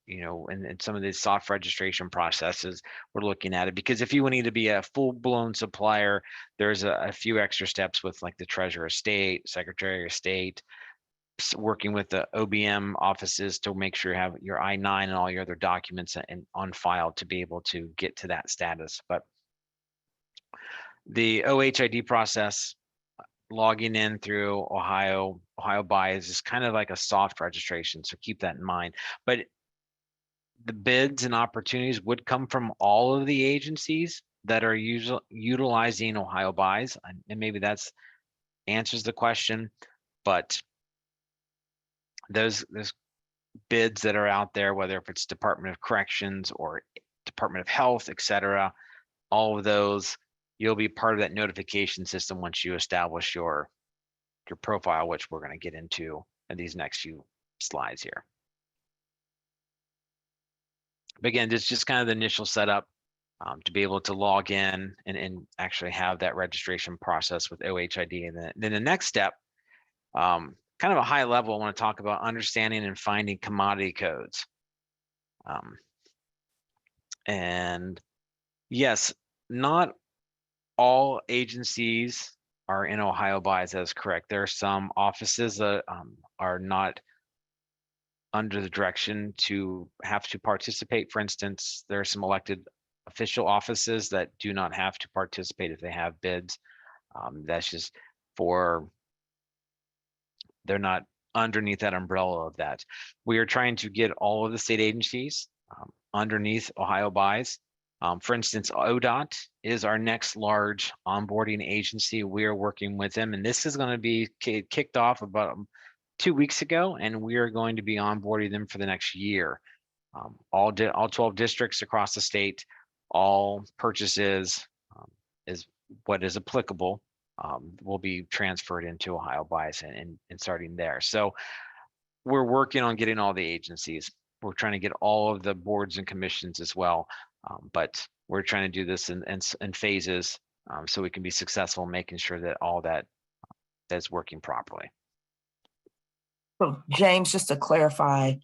And some of these soft registration processes, we're looking at it, because if you need to be a full-blown supplier, there's a few extra steps with like the Treasurer of State, Secretary of State, working with the OBM offices to make sure you have your I-9 and all your other documents on file to be able to get to that status. But the OHID process, logging in through OhioBuys, is kind of like a soft registration, so keep that in mind. But the bids and opportunities would come from all of the agencies that are utilizing OhioBuys, and maybe that's answers the question. But those bids that are out there, whether if it's Department of Corrections or Department of Health, etc., all of those, you'll be part of that notification system once you establish your profile, which we're going to get into in these next few slides here. But again, it's just kind of the initial setup to be able to log in and actually have that registration process with OHID. And then the next step, kind of a high level, I want to talk about understanding and finding commodity codes. And yes, not all agencies are in OhioBuys. That's correct. There are some offices that are not under the direction to have to participate. For instance, there are some elected official offices that do not have to participate if they have bids. That's just they're not underneath that umbrella of that. We are trying to get all of the state agencies underneath OhioBuys. For instance, ODOT is our next large onboarding agency. We are working with them, and this is going to be kicked off about 2 weeks ago, and we are going to be onboarding them for the next year. All 12 districts across the state, all purchases is what is applicable will be transferred into OhioBuys and starting there. So we're working on getting all the agencies. We're trying to get all of the boards and commissions as well, but we're trying to do this in phases so we can be successful in making sure that all that is working properly. So James, just to clarify,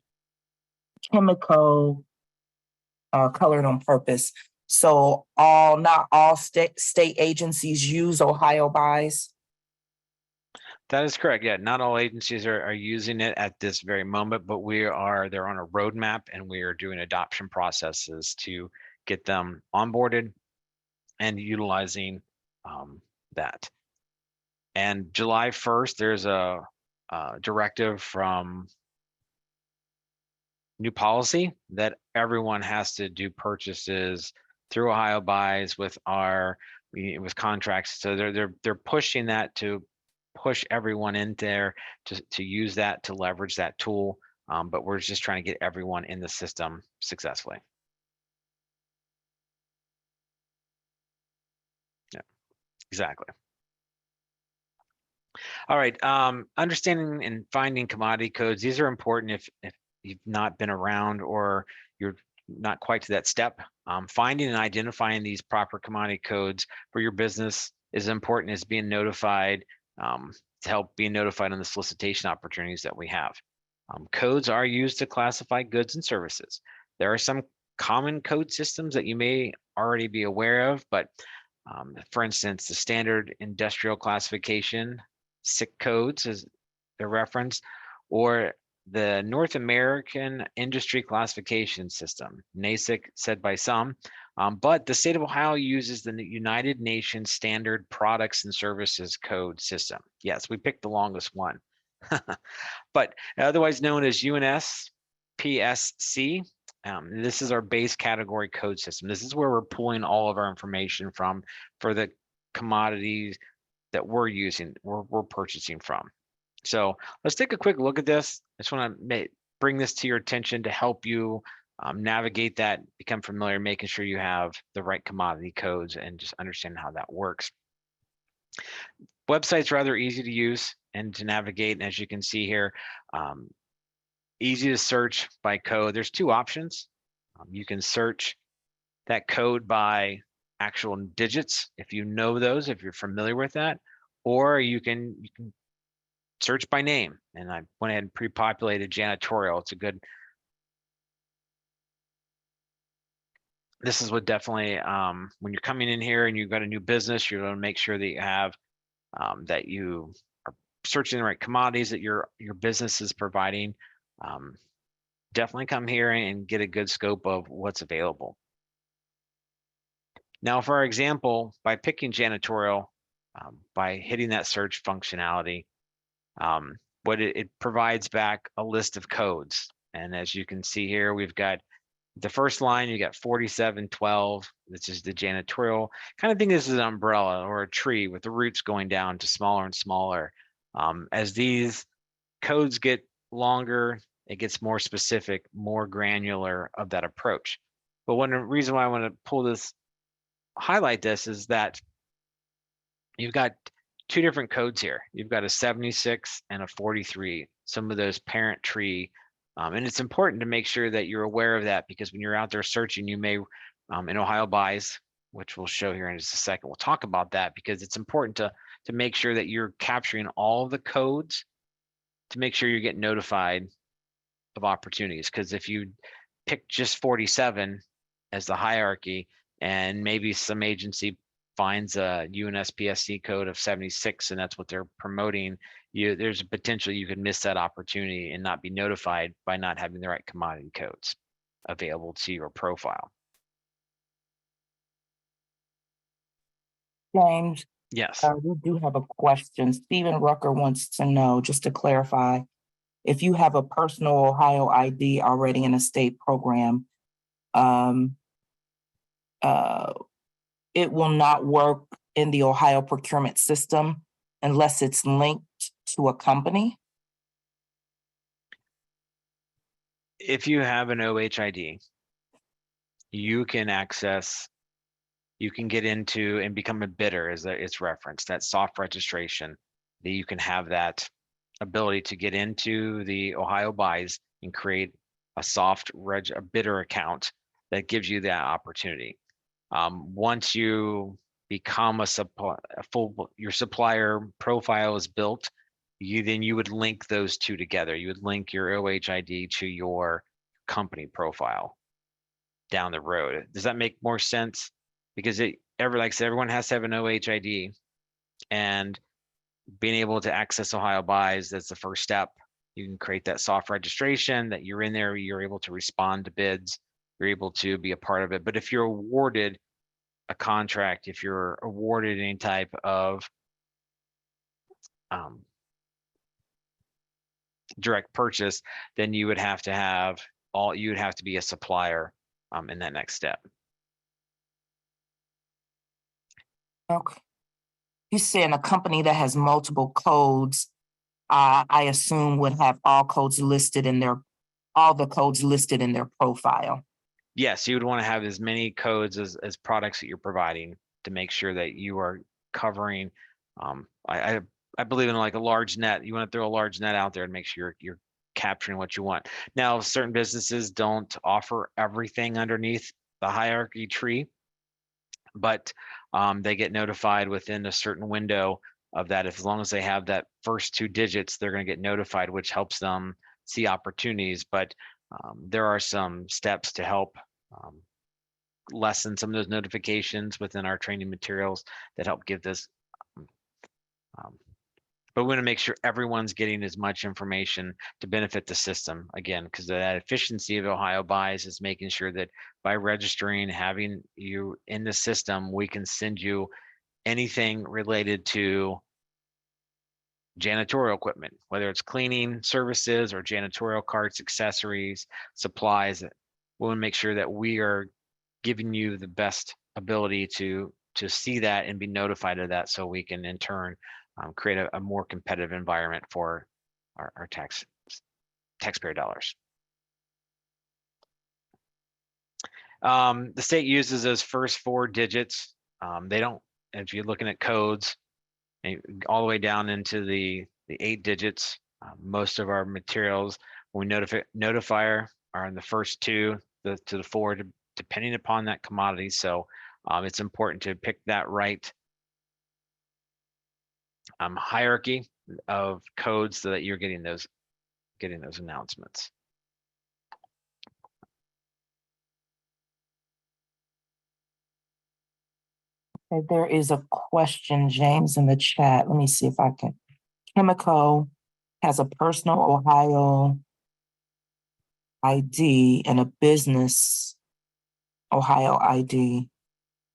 chemical colored on purpose. So not all state agencies use OhioBuys? That is correct. Yeah, not all agencies are using it at this very moment, but they're on a roadmap, and we are doing adoption processes to get them onboarded and utilizing that. And July 1st, there's a directive from new policy that everyone has to do purchases through OhioBuys with contracts. So they're pushing that to push everyone in there to use that, to leverage that tool. But we're just trying to get everyone in the system successfully. Yeah, exactly. All right, understanding and finding commodity codes. These are important if you've not been around or you're not quite to that step. Finding and identifying these proper commodity codes for your business is important as being notified, to help being notified on the solicitation opportunities that we have. Codes are used to classify goods and services. There are some common code systems that you may already be aware of, but for instance, the standard industrial classification, SIC codes is the reference, or the North American Industry Classification System, NASIC said by some, but the state of Ohio uses the United Nations Standard Products and Services Code System. Yes, we picked the longest one, but otherwise known as UNSPSC. This is our base category code system. This is where we're pulling all of our information from for the commodities that we're using, we're purchasing from. So let's take a quick look at this. I just want to bring this to your attention to help you navigate that, become familiar, making sure you have the right commodity codes and just understand how that works. Website's rather easy to use and to navigate. And as you can see here, easy to search by code. There's two options. You can search that code by actual digits, if you know those, if you're familiar with that, or you can search by name. And I went ahead and pre-populated janitorial. It's a good, this is what definitely, when you're coming in here and you've got a new business, you're going to make sure that you have, that you are searching the right commodities that your business is providing. Definitely come here and get a good scope of what's available. Now, for our example, by picking janitorial, by hitting that search functionality, what it provides back a list of codes. And as you can see here, we've got the first line, you got 4712, this is the janitorial. Kind of think this is an umbrella or a tree with the roots going down to smaller and smaller. As these codes get longer, it gets more specific, more granular of that approach. But one reason why I want to highlight this is that you've got two different codes here. You've got a 76 and a 43, some of those parent tree. And it's important to make sure that you're aware of that, because when you're out there searching, you may, in OhioBuys, which we'll show here in just a second, we'll talk about that, because it's important to make sure that you're capturing all of the codes to make sure you're getting notified of opportunities. Because if you pick just 47 as the hierarchy, and maybe some agency finds a UNSPSC code of 76 and that's what they're promoting, there's a potential you could miss that opportunity and not be notified by not having the right commodity codes available to your profile. James, Yes. we do have a question. Stephen Rucker wants to know, just to clarify, if you have a personal Ohio ID already in a state program, it will not work in the Ohio procurement system unless it's linked to a company. If you have an OHID, you can access, you can get into and become a bidder, as it's referenced, that soft registration, that you can have that ability to get into the OhioBuys and create a a bidder account that gives you that opportunity. Once you become your supplier profile is built, you would link those two together. You would link your OHID to your company profile down the road. Does that make more sense? Because like I said, everyone has to have an OHID, and being able to access OhioBuys, that's the first step. You can create that soft registration that you're in there, you're able to respond to bids, you're able to be a part of it. But if you're awarded a contract, if you're awarded any type of direct purchase, then you would have to be a supplier in that next step. Okay. He's saying a company that has multiple codes, I assume would have all the codes listed in their profile. Yes, you would want to have as many codes as products that you're providing to make sure that you are covering. I believe in like a large net. You want to throw a large net out there and make sure you're capturing what you want. Now, certain businesses don't offer everything underneath the hierarchy tree, but they get notified within a certain window of that. As long as they have that first two digits, they're going to get notified, which helps them see opportunities. But there are some steps to help lessen some of those notifications within our training materials that help give this. But we want to make sure everyone's getting as much information to benefit the system, again, because that efficiency of OhioBuys is making sure that by registering, having you in the system, we can send you anything related to janitorial equipment, whether it's cleaning services or janitorial carts, accessories, supplies. We want to make sure that we are giving you the best ability to see that and be notified of that, so we can in turn create a more competitive environment for our taxpayer dollars. The state uses those first 4 digits. They don't, if you're looking at codes, and all the way down into the 8 digits. Most of our materials, when we notifier, are in the first 2 to the 4, depending upon that commodity. So it's important to pick that right hierarchy of codes so that you're getting those announcements. Okay, there is a question, James, in the chat. Let me see if I can. Chemico has a personal Ohio ID and a business Ohio ID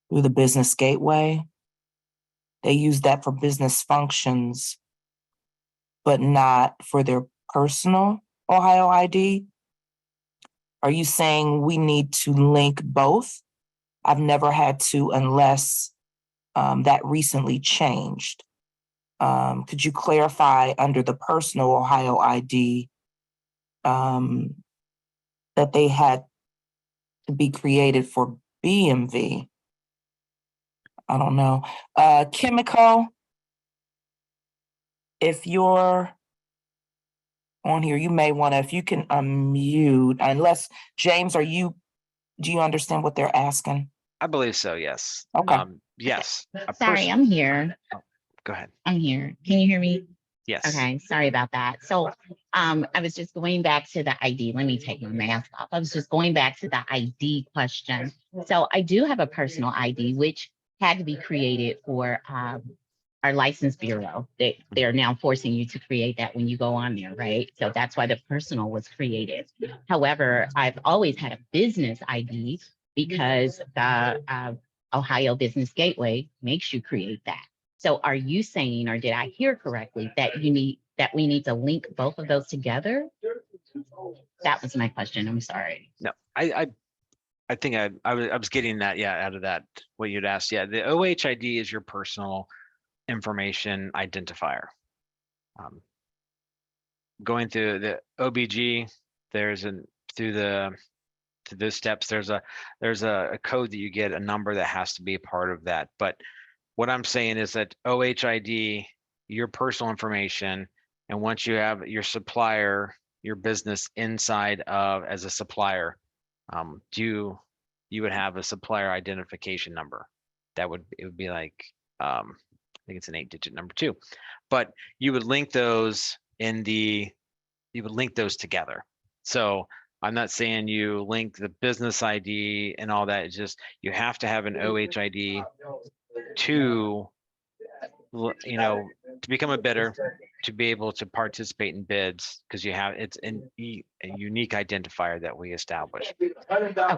through the business gateway. They use that for business functions, but not for their personal Ohio ID. Are you saying we need to link both? I've never had to unless that recently changed. Could you clarify under the personal Ohio ID that they had to be created for BMV? I don't know. Chemical, if you're on here, you may want to, if you can unmute, unless, James, do you understand what they're asking? I believe so, yes. Okay. Yes. Sorry, I'm here. Go ahead. I'm here. Can you hear me? Yes. Okay, sorry about that. So I was just going back to the ID. Let me take my mask off. I was just going back to the ID question. So I do have a personal ID, which had to be created for our license bureau. They're now forcing you to create that when you go on there, right? So that's why the personal was created. However, I've always had a business ID because the Ohio Business Gateway makes you create that. So are you saying, or did I hear correctly, that we need to link both of those together? That was my question. I'm sorry. No, I think I was getting that, out of that, what you'd asked. Yeah, the OHID is your personal information identifier. Going through the OBG, through those steps, there's a code that you get, a number that has to be a part of that. But what I'm saying is that OHID, your personal information, and once you have your supplier, your business inside of as a supplier, you would have a supplier identification number. It would be like, I think it's an 8-digit number too, but you would link those together. So I'm not saying you link the business ID and all that. It's just, you have to have an OHID to become a bidder, to be able to participate in bids, because it's a unique identifier that we establish. Okay,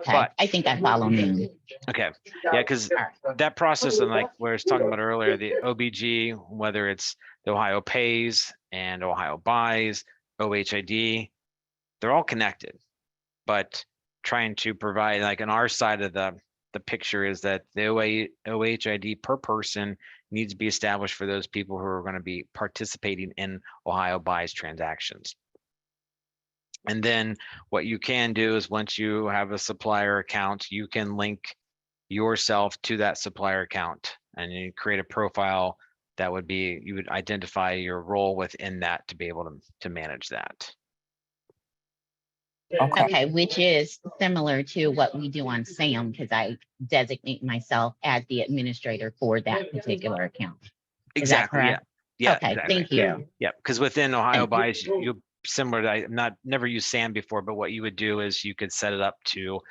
But I think I follow me. okay, yeah, because that process, and like where I was talking about earlier, the OBG, whether it's the OhioPuys and OhioBuys, OHID, they're all connected. But trying to provide, like on our side of the picture, is that the OHID per person needs to be established for those people who are going to be participating in OhioBuys transactions. And then what you can do is, once you have a supplier account, you can link yourself to that supplier account, and you create a profile that would be, you would identify your role within that to be able to manage that. Okay, which is similar to what we do on SAM, because I designate myself as the administrator for that particular account. Is that Exactly. correct? Yeah. Okay, Exactly. thank you. Yeah, because within OhioBuys, you similar to, never used SAM before, but what you would do is you could set it up to,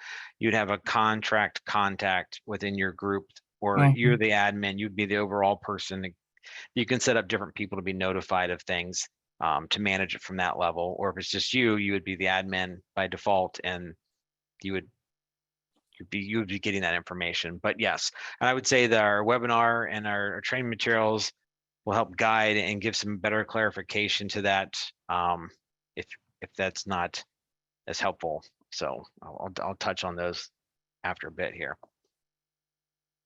you'd have a contract contact within your group, or you're the admin, you'd be the overall person. You can set up different people to be notified of things, to manage it from that level. Or if it's just you, you would be the admin by default, and you'd be getting that information. But yes, and I would say that our webinar and our training materials will help guide and give some better clarification to that, if that's not as helpful. So I'll touch on those after a bit here.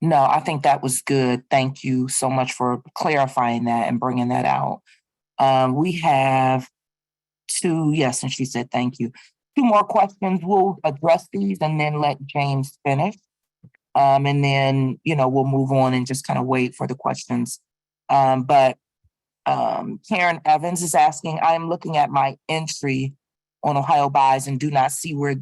No, I think that was good. Thank you so much for clarifying that and bringing that out. We have two, yes, and she said thank you. Two more questions. We'll address these and then let James finish. And then, we'll move on and just kind of wait for the questions. But Karen Evans is asking, I'm looking at my entry on OhioBuys and do not see where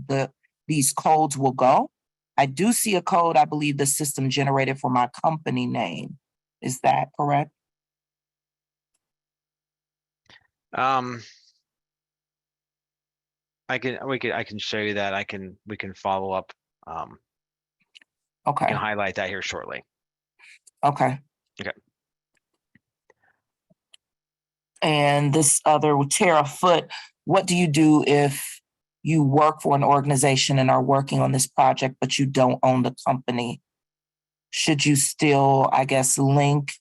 these codes will go. I do see a code, I believe the system generated for my company name. Is that correct? I can show you that. We can follow up. Okay. I can highlight that here shortly. Okay. Okay. And this other, Tara Foote, what do you do if you work for an organization and are working on this project, but you don't own the company? Should you still, link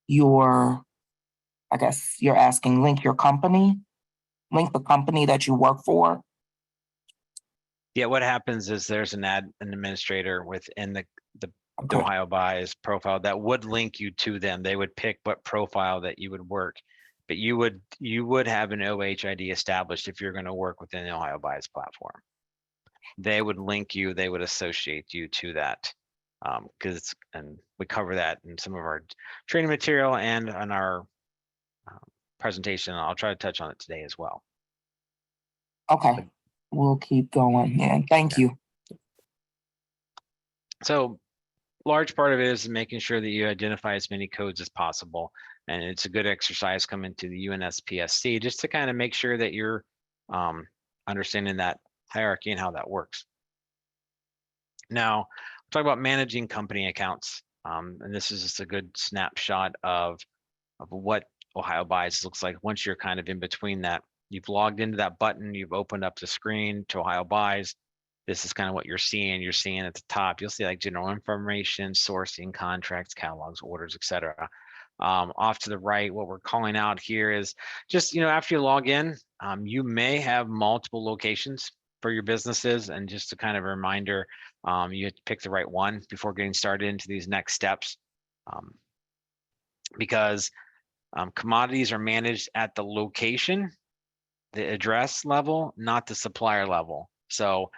your, you're asking, link your company? Link the company that you work for? Yeah, what happens is there's an administrator within the OhioBuys profile that would link you to them. They would pick what profile that you would work, but you would have an OHID established if you're going to work within the OhioBuys platform. They would link you, they would associate you to that, and we cover that in some of our training material and on our presentation. I'll try to touch on it today as well. Okay, we'll keep going. Yeah, thank you. So large part of it is making sure that you identify as many codes as possible. And it's a good exercise coming to the UNSPSC just to kind of make sure that you're understanding that hierarchy and how that works. Now, we'll talk about managing company accounts. And this is just a good snapshot of what OhioBuys looks like once you're kind of in between that. You've logged into that button, you've opened up the screen to OhioBuys. This is kind of what you're seeing. You're seeing at the top, you'll see like general information, sourcing, contracts, catalogs, orders, etc. Off to the right, what we're calling out here is just, after you log in, you may have multiple locations for your businesses. And just a kind of a reminder, you have to pick the right one before getting started into these next steps. Because commodities are managed at the location, the address level, not the supplier level. So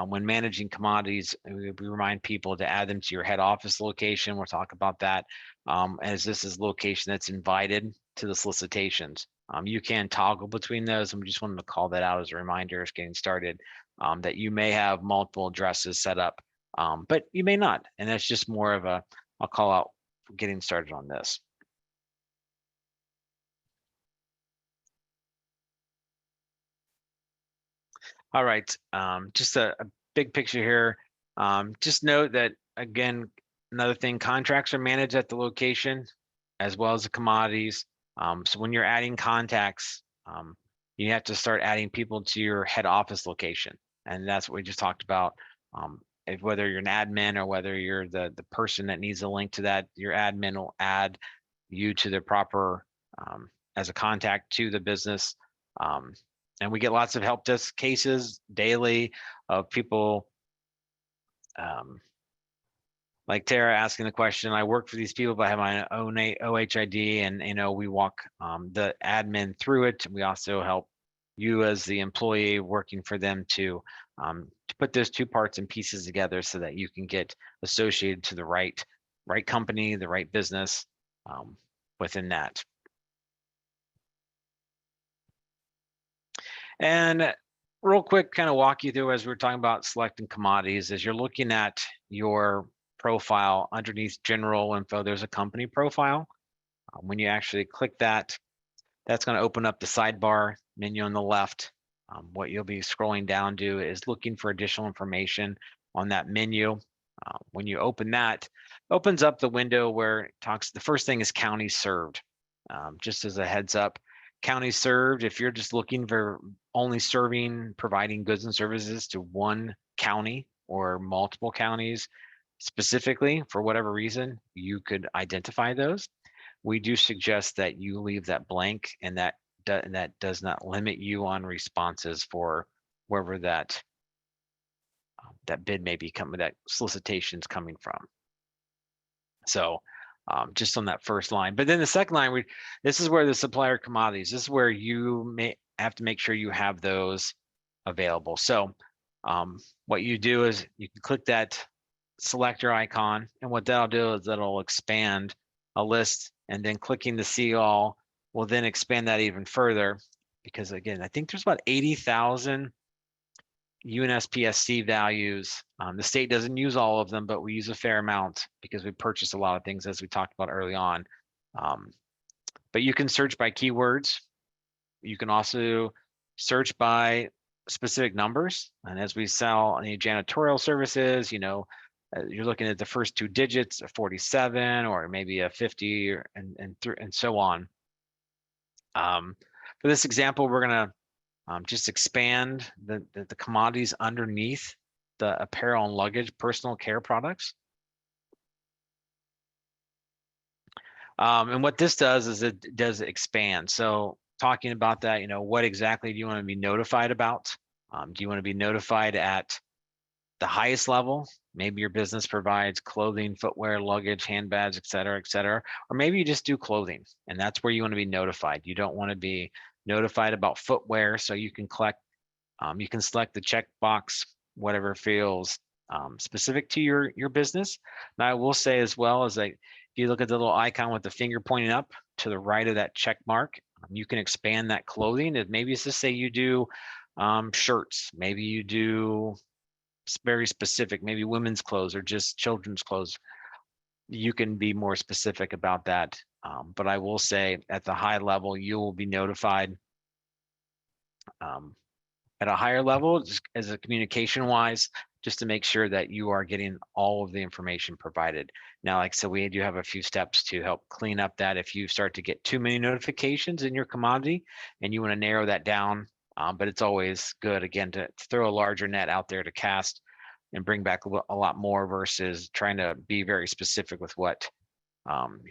when managing commodities, we remind people to add them to your head office location. We'll talk about that, as this is location that's invited to the solicitations. You can toggle between those, and we just wanted to call that out as a reminder as getting started, that you may have multiple addresses set up, but you may not. And that's just more of I'll call out for getting started on this. All right, just a big picture here. Just note that, again, another thing, contracts are managed at the location as well as the commodities. So when you're adding contacts, you have to start adding people to your head office location. And that's what we just talked about. Whether you're an admin or whether you're the person that needs a link to that, your admin will add you to the proper, as a contact to the business. And we get lots of help desk cases daily of people like Tara asking the question, I work for these people, but I have my own OHID, and we walk the admin through it. We also help you as the employee working for them to put those two parts and pieces together so that you can get associated to the right company, the right business within that. And real quick, kind of walk you through as we're talking about selecting commodities, as you're looking at your profile underneath general info, there's a company profile. When you actually click that, that's going to open up the sidebar menu on the left. What you'll be scrolling down to is looking for additional information on that menu. When you open that, opens up the window where it talks, the first thing is county served. Just as a heads up, county served, if you're just looking for only providing goods and services to one county or multiple counties specifically, for whatever reason, you could identify those. We do suggest that you leave that blank, and that does not limit you on responses for wherever that bid may be coming, that solicitation's coming from. So just on that first line, but then the second line, this is where the supplier commodities, this is where you may have to make sure you have those available. So what you do is you can click that selector icon, and what that'll do is that'll expand a list, and then clicking the see all will then expand that even further, because again, I think there's about 80,000 UNSPSC values. The state doesn't use all of them, but we use a fair amount because we purchase a lot of things, as we talked about early on. But you can search by keywords. You can also search by specific numbers. And as we sell any janitorial services, you know, you're looking at the first two digits, a 47 or maybe a 50 and so on. For this example, we're going to just expand the commodities underneath the apparel and luggage personal care products. And what this does is it does expand. So talking about that, you know, what exactly do you want to be notified about? Do you want to be notified at the highest level? Maybe your business provides clothing, footwear, luggage, handbags, et cetera, or maybe you just do clothing, and that's where you want to be notified. You don't want to be notified about footwear, so you can you can select the checkbox, whatever feels specific to your business. Now, I will say as well as if you look at the little icon with the finger pointing up to the right of that check mark, you can expand that clothing. And maybe it's just say you do shirts, maybe you do very specific, maybe women's clothes or just children's clothes. You can be more specific about that. But I will say at the high level, you will be notified at a higher level just as a communication wise, just to make sure that you are getting all of the information provided. Now, like I said, we do have a few steps to help clean up that if you start to get too many notifications in your commodity and you want to narrow that down. But it's always good, again, to throw a larger net out there to cast and bring back a lot more versus trying to be very specific with what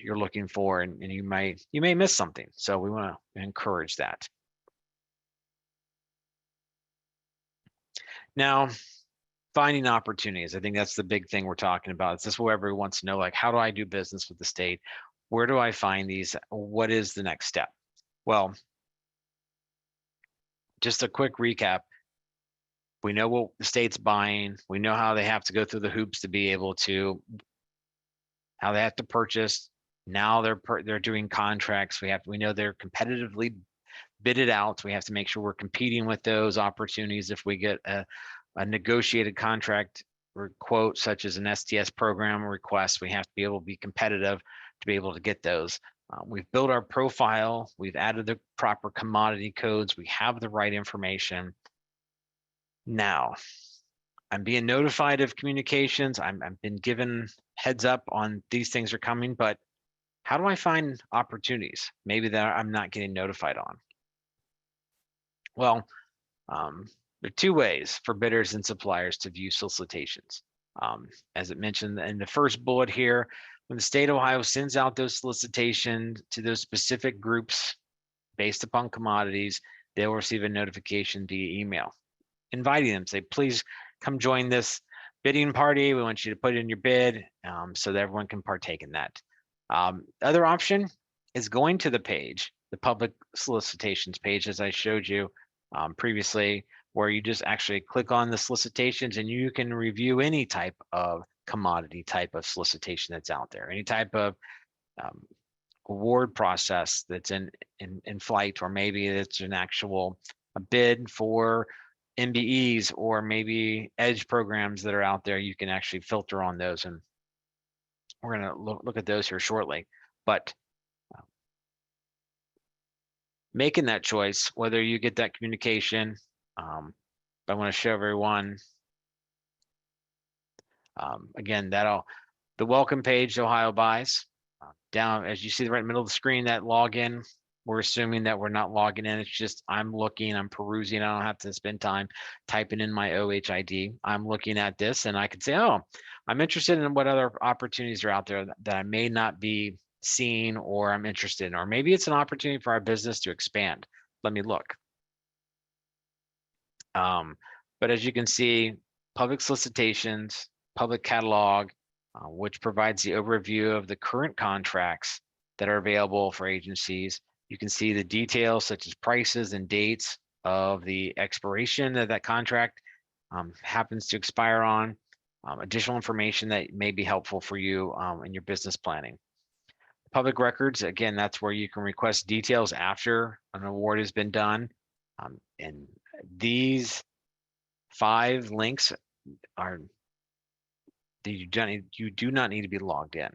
you're looking for, and you may miss something. So we want to encourage that. Now, finding opportunities. I think that's the big thing we're talking about. It's just what everyone wants to know, like, how do I do business with the state? Where do I find these? What is the next step? Well, just a quick recap. We know what the state's buying. We know how they have to go through the hoops to be able to, how they have to purchase. Now they're doing contracts. We know they're competitively bidded out. We have to make sure we're competing with those opportunities. If we get a negotiated contract or quote, such as an STS program request, we have to be able to be competitive to be able to get those. We've built our profile. We've added the proper commodity codes. We have the right information. Now, I'm being notified of communications. I've been given heads up on these things are coming, but how do I find opportunities maybe that I'm not getting notified on? Well, there are two ways for bidders and suppliers to view solicitations. As it mentioned in the first bullet here, when the state of Ohio sends out those solicitations to those specific groups based upon commodities, they'll receive a notification via email, inviting them, say, please come join this bidding party. We want you to put in your bid so that everyone can partake in that. Other option is going to the page, the public solicitations page, as I showed you previously, where you just actually click on the solicitations and you can review any type of commodity type of solicitation that's out there, any type of award process that's in flight, or maybe it's an actual bid for MBEs or maybe edge programs that are out there. You can actually filter on those, and we're going to look at those here shortly. But making that choice, whether you get that communication, I want to show everyone Again, the welcome page to OhioBuys, down as you see right in the middle of the screen, that login. We're assuming that we're not logging in. It's just I'm looking, I'm perusing. I don't have to spend time typing in my OHID. I'm looking at this and I can say, oh, I'm interested in what other opportunities are out there that I may not be seeing or I'm interested in, or maybe it's an opportunity for our business to expand. Let me look. But as you can see, public solicitations, public catalog, which provides the overview of the current contracts that are available for agencies. You can see the details such as prices and dates of the expiration that that contract happens to expire on. Additional information that may be helpful for you in your business planning. Public records, again, that's where you can request details after an award has been done. And these 5 links are you do not need to be logged in.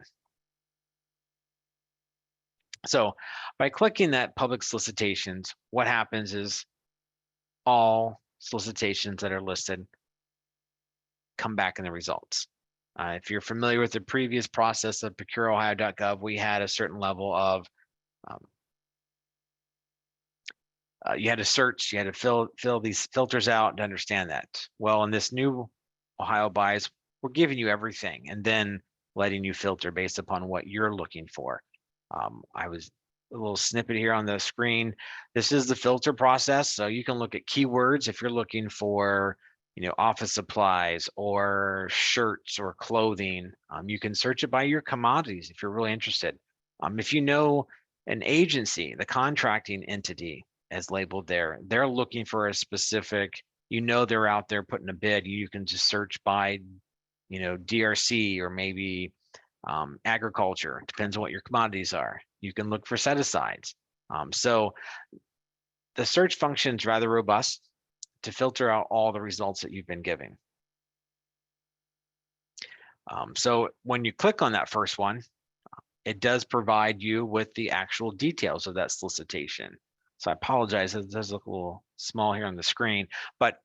So by clicking that public solicitations, what happens is all solicitations that are listed come back in the results. If you're familiar with the previous process of procureohio.gov, we had a certain level of you had to search, you had to fill these filters out to understand that. Well, in this new OhioBuys, we're giving you everything and then letting you filter based upon what you're looking for. I was a little snippet here on the screen. This is the filter process. So you can look at keywords if you're looking for, office supplies or shirts or clothing. You can search it by your commodities if you're really interested. If you know an agency, the contracting entity as labeled there, they're looking for a specific, they're out there putting a bid. You can just search by, DRC or maybe agriculture. It depends on what your commodities are. You can look for set asides. So the search function is rather robust to filter out all the results that you've been giving. So when you click on that first one, it does provide you with the actual details of that solicitation. So I apologize, it does look a little small here on the screen, but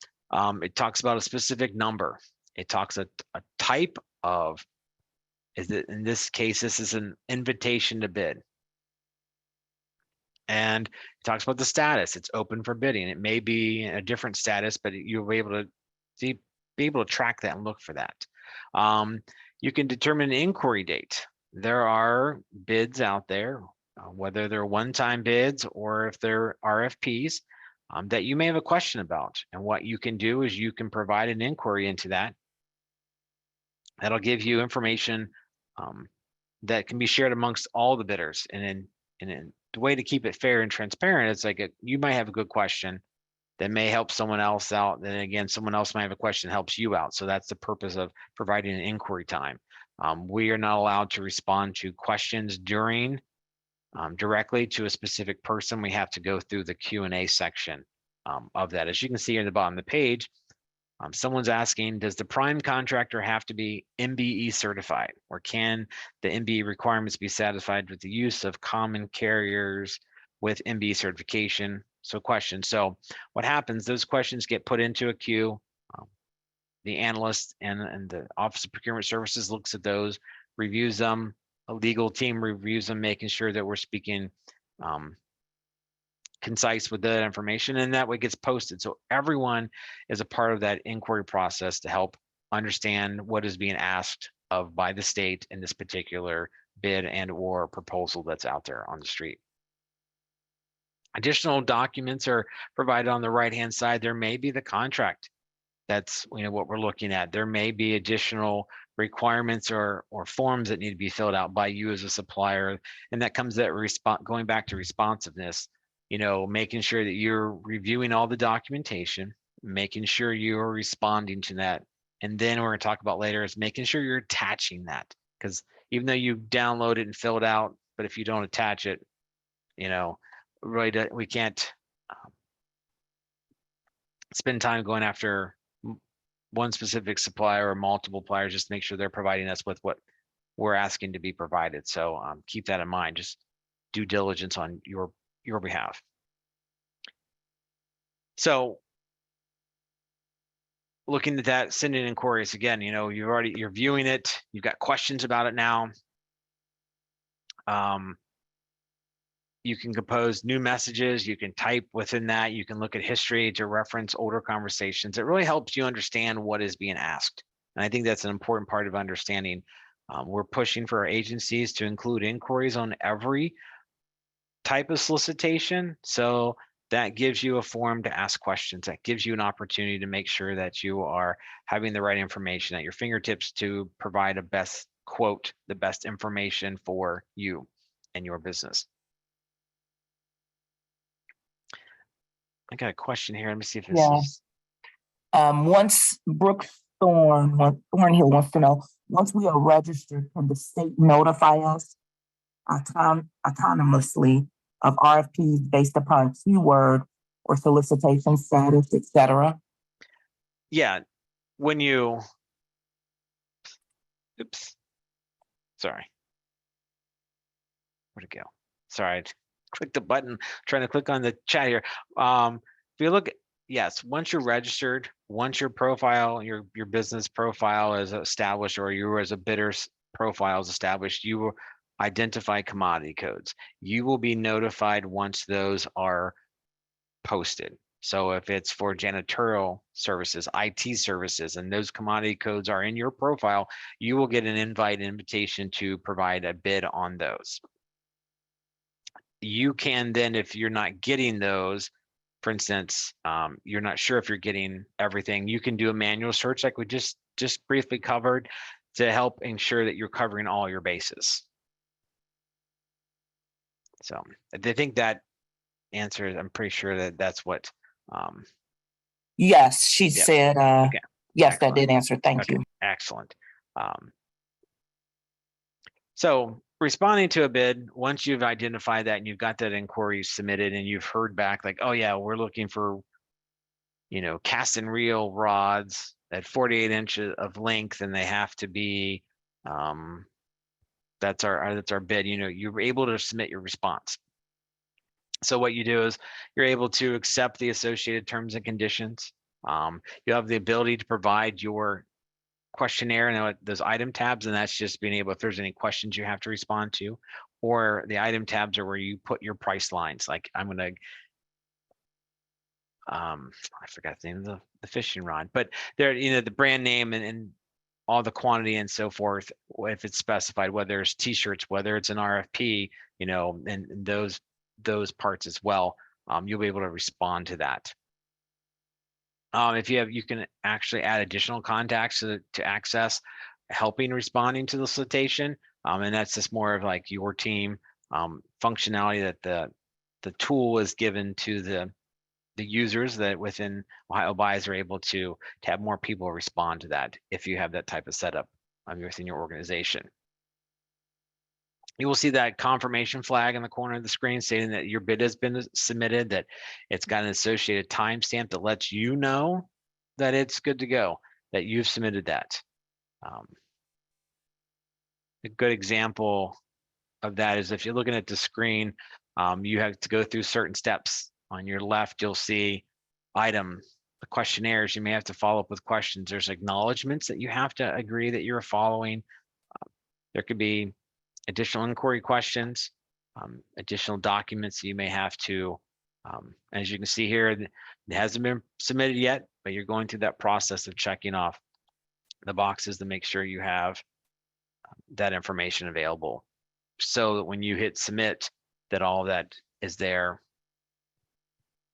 it talks about a specific number. It talks a type of, in this case, this is an invitation to bid. And it talks about the status. It's open for bidding. It may be a different status, but you'll be able to track that and look for that. You can determine an inquiry date. There are bids out there, whether they're one-time bids or if they're RFPs, that you may have a question about. And what you can do is you can provide an inquiry into that. That'll give you information that can be shared amongst all the bidders. And the way to keep it fair and transparent, it's like you might have a good question that may help someone else out. Then again, someone else might have a question that helps you out. So that's the purpose of providing an inquiry time. We are not allowed to respond to questions directly to a specific person. We have to go through the Q&A section of that. As you can see at the bottom of the page, someone's asking, does the prime contractor have to be MBE certified, or can the MBE requirements be satisfied with the use of common carriers with MBE certification? So question. So what happens, those questions get put into a queue. The analyst and the Office of Procurement Services looks at those, reviews them. A legal team reviews them, making sure that we're speaking concise with that information, and that way gets posted. So everyone is a part of that inquiry process to help understand what is being asked of by the state in this particular bid and or proposal that's out there on the street. Additional documents are provided on the right-hand side. There may be the contract. That's what we're looking at. There may be additional requirements or forms that need to be filled out by you as a supplier, and that comes that going back to responsiveness. Making sure that you're reviewing all the documentation, making sure you're responding to that. And then we're going to talk about later is making sure you're attaching that, because even though you download it and fill it out, but if you don't attach it, really we can't spend time going after one specific supplier or multiple suppliers, just to make sure they're providing us with what we're asking to be provided. So keep that in mind, just due diligence on your behalf. So looking at that, sending inquiries again, you're viewing it, you've got questions about it now. You can compose new messages, you can type within that, you can look at history to reference older conversations. It really helps you understand what is being asked. And I think that's an important part of understanding. We're pushing for our agencies to include inquiries on every type of solicitation. So that gives you a forum to ask questions. That gives you an opportunity to make sure that you are having the right information at your fingertips to provide a best quote, the best information for you and your business. I got a question here. Let me see if this is. Once Brooke Thornhill wants to know, once we are registered, can the state notify us autonomously of RFPs based upon keyword or solicitation status, et cetera? Yeah, when you, oops, sorry. Where'd it go? Sorry, I clicked the button, trying to click on the chat here. If you look at, yes, once you're registered, once your profile, your business profile is established, or you as a bidder's profile is established, you will identify commodity codes. You will be notified once those are posted. So if it's for janitorial services, IT services, and those commodity codes are in your profile, you will get an invitation to provide a bid on those. You can then, if you're not getting those, for instance, you're not sure if you're getting everything, you can do a manual search like we just briefly covered to help ensure that you're covering all your bases. So I think that answers, I'm pretty sure that that's what. Yes, she Yep. said, Okay. yes, Excellent. that did answer. Thank Okay. you. Excellent. So responding to a bid, once you've identified that and you've got that inquiry submitted and you've heard back like, oh yeah, we're looking for, cast and reel rods at 48 inches of length, and they have to be, that's our bid. You're able to submit your response. So what you do is you're able to accept the associated terms and conditions. You have the ability to provide your questionnaire and those item tabs, and that's just being able, if there's any questions you have to respond to, or the item tabs are where you put your price lines. Like I'm gonna, I forgot the name of the fishing rod, but there, the brand name and all the quantity and so forth, if it's specified, whether it's t-shirts, whether it's an RFP, and those parts as well, you'll be able to respond to that. If you can actually add additional contacts to access helping responding to the solicitation, and that's just more of like your team functionality that the tool is given to the users that within OhioBuys are able to have more people respond to that if you have that type of setup within your organization. You will see that confirmation flag in the corner of the screen stating that your bid has been submitted, that it's got an associated timestamp that lets you know that it's good to go, that you've submitted that. A good example of that is if you're looking at the screen, you have to go through certain steps. On your left, you'll see item, the questionnaires. You may have to follow up with questions. There's acknowledgements that you have to agree that you're following. There could be additional inquiry questions, additional documents you may have to, as you can see here, it hasn't been submitted yet, but you're going through that process of checking off the boxes to make sure you have that information available, so that when you hit submit, that all that is there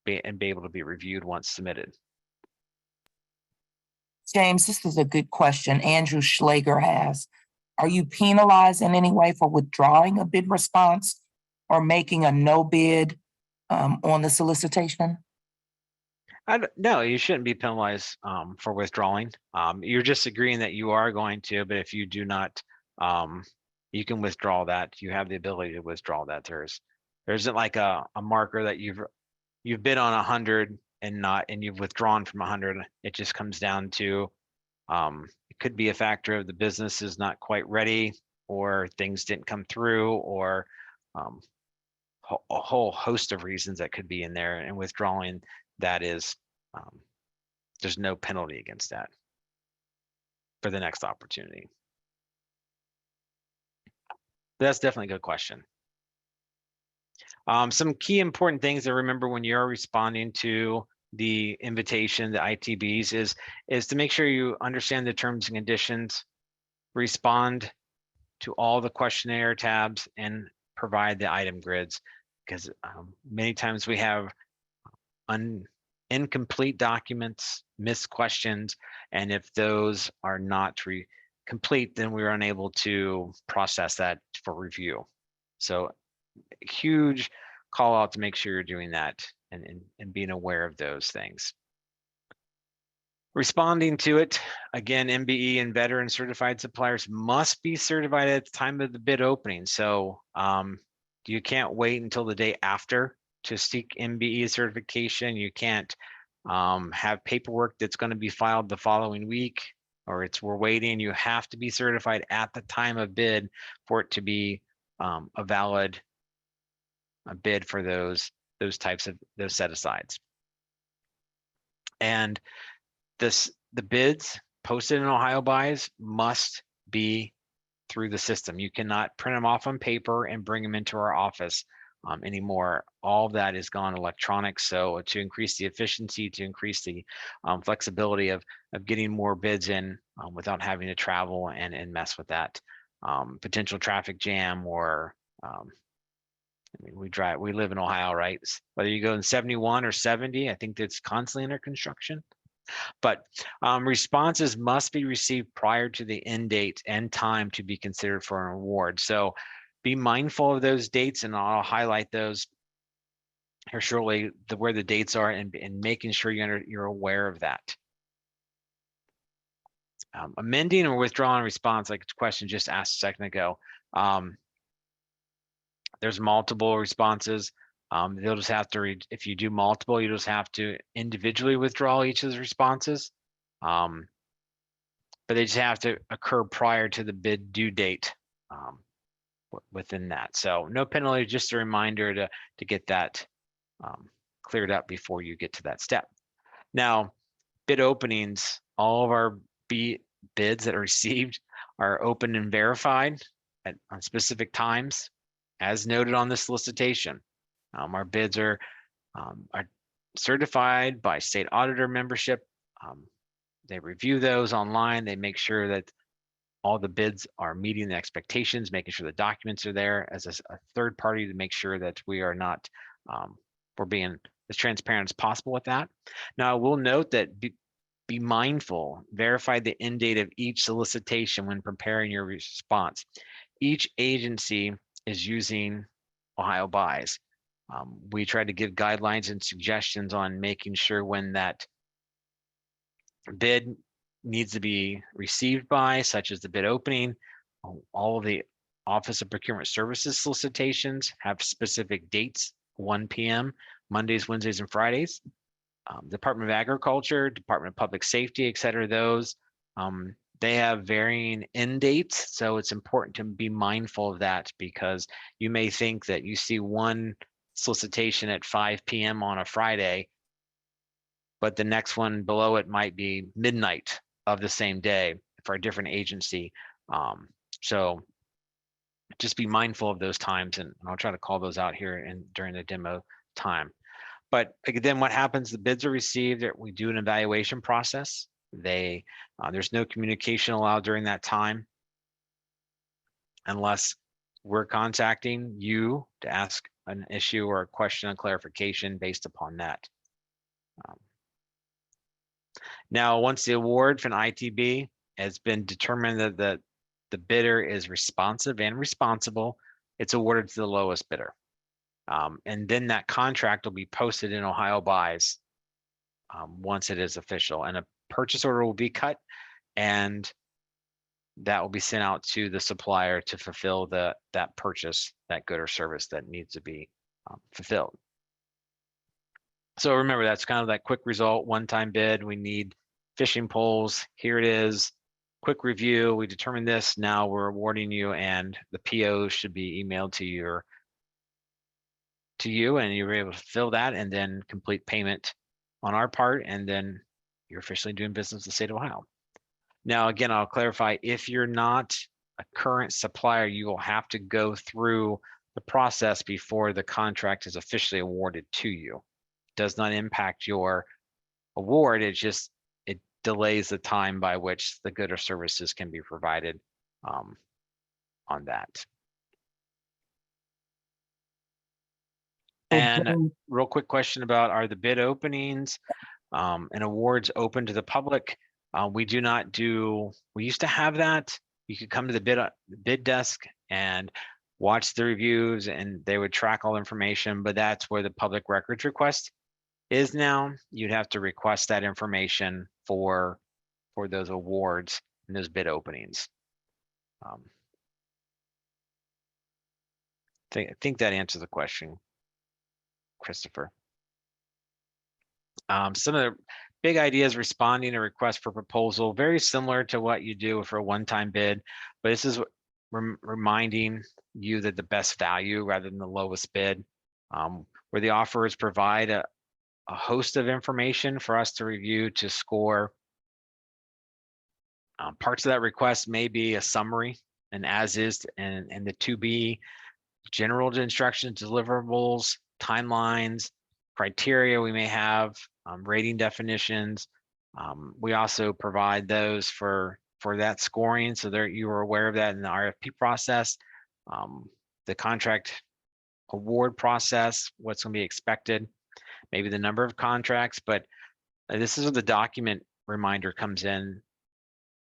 and be able to be reviewed once submitted. James, this is a good question. Andrew Schlager has. Are you penalized in any way for withdrawing a bid response or making a no bid on the solicitation? No, you shouldn't be penalized for withdrawing. You're just agreeing that you are going to, but if you do not, you can withdraw that. You have the ability to withdraw that. There isn't like a marker that you've bid on 100 and you've withdrawn from 100. It just comes down to it could be a factor of the business is not quite ready, or things didn't come through, or a whole host of reasons that could be in there. And withdrawing that is there's no penalty against that for the next opportunity. That's definitely a good question. Some key important things to remember when you're responding to the invitation, the ITBs, is to make sure you understand the terms and conditions, respond to all the questionnaire tabs, and provide the item grids, because many times we have incomplete documents, missed questions, and if those are not complete, then we're unable to process that for review. So huge call out to make sure you're doing that and being aware of those things. Responding to it, again, MBE and veteran certified suppliers must be certified at the time of the bid opening. So you can't wait until the day after to seek MBE certification. You can't have paperwork that's going to be filed the following week, or we're waiting. You have to be certified at the time of bid for it to be a valid bid for those types of those set asides. And the bids posted in OhioBuys must be through the system. You cannot print them off on paper and bring them into our office anymore. All of that is gone electronic. So to increase the efficiency, to increase the flexibility of getting more bids in without having to travel and mess with that potential traffic jam, or I mean, we live in Ohio, right? Whether you go in 71 or 70, I think that's constantly under construction. But responses must be received prior to the end date and time to be considered for an award. So be mindful of those dates, and I'll highlight those here shortly, where the dates are, and making sure you're aware of that. Amending or withdrawing a response, like the question just asked a second ago. There's multiple responses. They'll just have to if you do multiple, you just have to individually withdraw each of the responses. But they just have to occur prior to the bid due date within that. So no penalty, just a reminder to get that cleared up before you get to that step. Now, bid openings, all of our bids that are received are open and verified on specific times, as noted on the solicitation. Our bids are certified by state auditor membership. They review those online. They make sure that all the bids are meeting the expectations, making sure the documents are there as a third party to make sure that we are not, we're being as transparent as possible with that. Now, I will note that be mindful, verify the end date of each solicitation when preparing your response. Each agency is using OhioBuys. We try to give guidelines and suggestions on making sure when that bid needs to be received by, such as the bid opening. All of the Office of Procurement Services solicitations have specific dates, 1 p.m., Mondays, Wednesdays, and Fridays. Department of Agriculture, Department of Public Safety, et cetera, those, they have varying end dates. So it's important to be mindful of that, because you may think that you see one solicitation at 5 p.m. on a Friday, but the next one below it might be midnight of the same day for a different agency. So just be mindful of those times, and I'll try to call those out here during the demo time. But then what happens, the bids are received, we do an evaluation process. There's no communication allowed during that time unless we're contacting you to ask an issue or a question on clarification based upon that. Now, once the award for an ITB has been determined that the bidder is responsive and responsible, it's awarded to the lowest bidder. And then that contract will be posted in OhioBuys once it is official, and a purchase order will be cut, and that will be sent out to the supplier to fulfill that purchase, that good or service that needs to be fulfilled. So remember, that's kind of that quick result, one-time bid. We need fishing poles. Here it is. Quick review. We determined this. Now we're awarding you, and the PO should be emailed to you, and you're able to fill that and then complete payment on our part, and then you're officially doing business with the state of Ohio. Now, again, I'll clarify, if you're not a current supplier, you will have to go through the process before the contract is officially awarded to you. It does not impact your award. It delays the time by which the good or services can be provided on that. And real quick question about, are the bid openings and awards open to the public? We do not do, we used to have that. You could come to the bid desk and watch the reviews and they would track all information, but that's where the public records request is now. You'd have to request that information for those awards and those bid openings. I think that answers the question, Christopher. Some of the big ideas: responding to request for proposal, very similar to what you do for a one-time bid, but this is reminding you that the best value rather than the lowest bid, where the offerers provide a host of information for us to review to score. Parts of that request may be a summary, an as is, and the to be, general instructions, deliverables, timelines, criteria we may have, rating definitions. We also provide those for that scoring, so that you are aware of that in the RFP process, the contract award process, what's going to be expected, maybe the number of contracts. But this is where the document reminder comes in.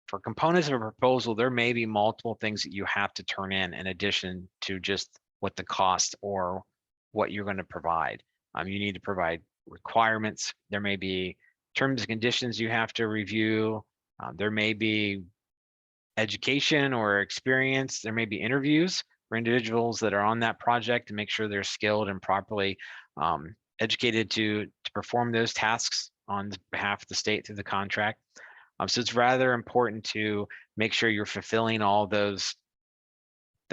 For components of a proposal, there may be multiple things that you have to turn in addition to just what the cost or what you're going to provide. You need to provide requirements. There may be terms and conditions you have to review. There may be education or experience. There may be interviews for individuals that are on that project to make sure they're skilled and properly educated to perform those tasks on behalf of the state through the contract. So it's rather important to make sure you're fulfilling all those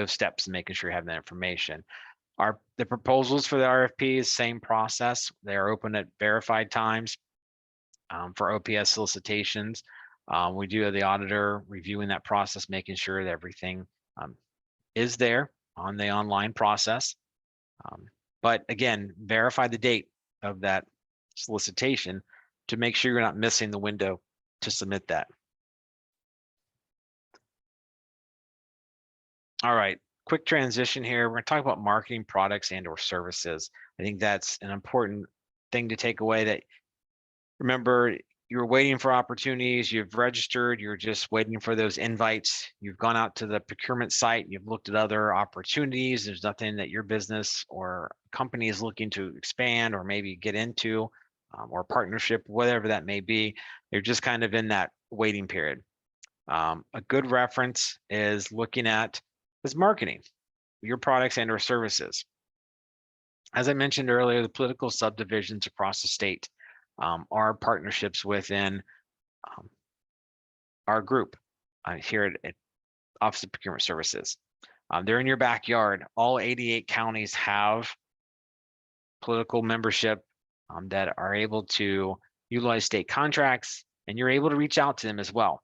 steps and making sure you have that information. The proposals for the RFP is same process. They are open at verified times for OPS solicitations. We do have the auditor reviewing that process, making sure that everything is there on the online process. But again, verify the date of that solicitation to make sure you're not missing the window to submit that. All right, quick transition here. We're going to talk about marketing products and or services. I think that's an important thing to take away, that remember, you're waiting for opportunities, you've registered, you're just waiting for those invites. You've gone out to the procurement site, you've looked at other opportunities. There's nothing that your business or company is looking to expand or maybe get into, or partnership, whatever that may be. You're just kind of in that waiting period. A good reference is looking at this marketing, your products and or services. As I mentioned earlier, the political subdivisions across the state are partnerships within our group here at Office of Procurement Services. They're in your backyard. All 88 counties have political membership that are able to utilize state contracts, and you're able to reach out to them as well.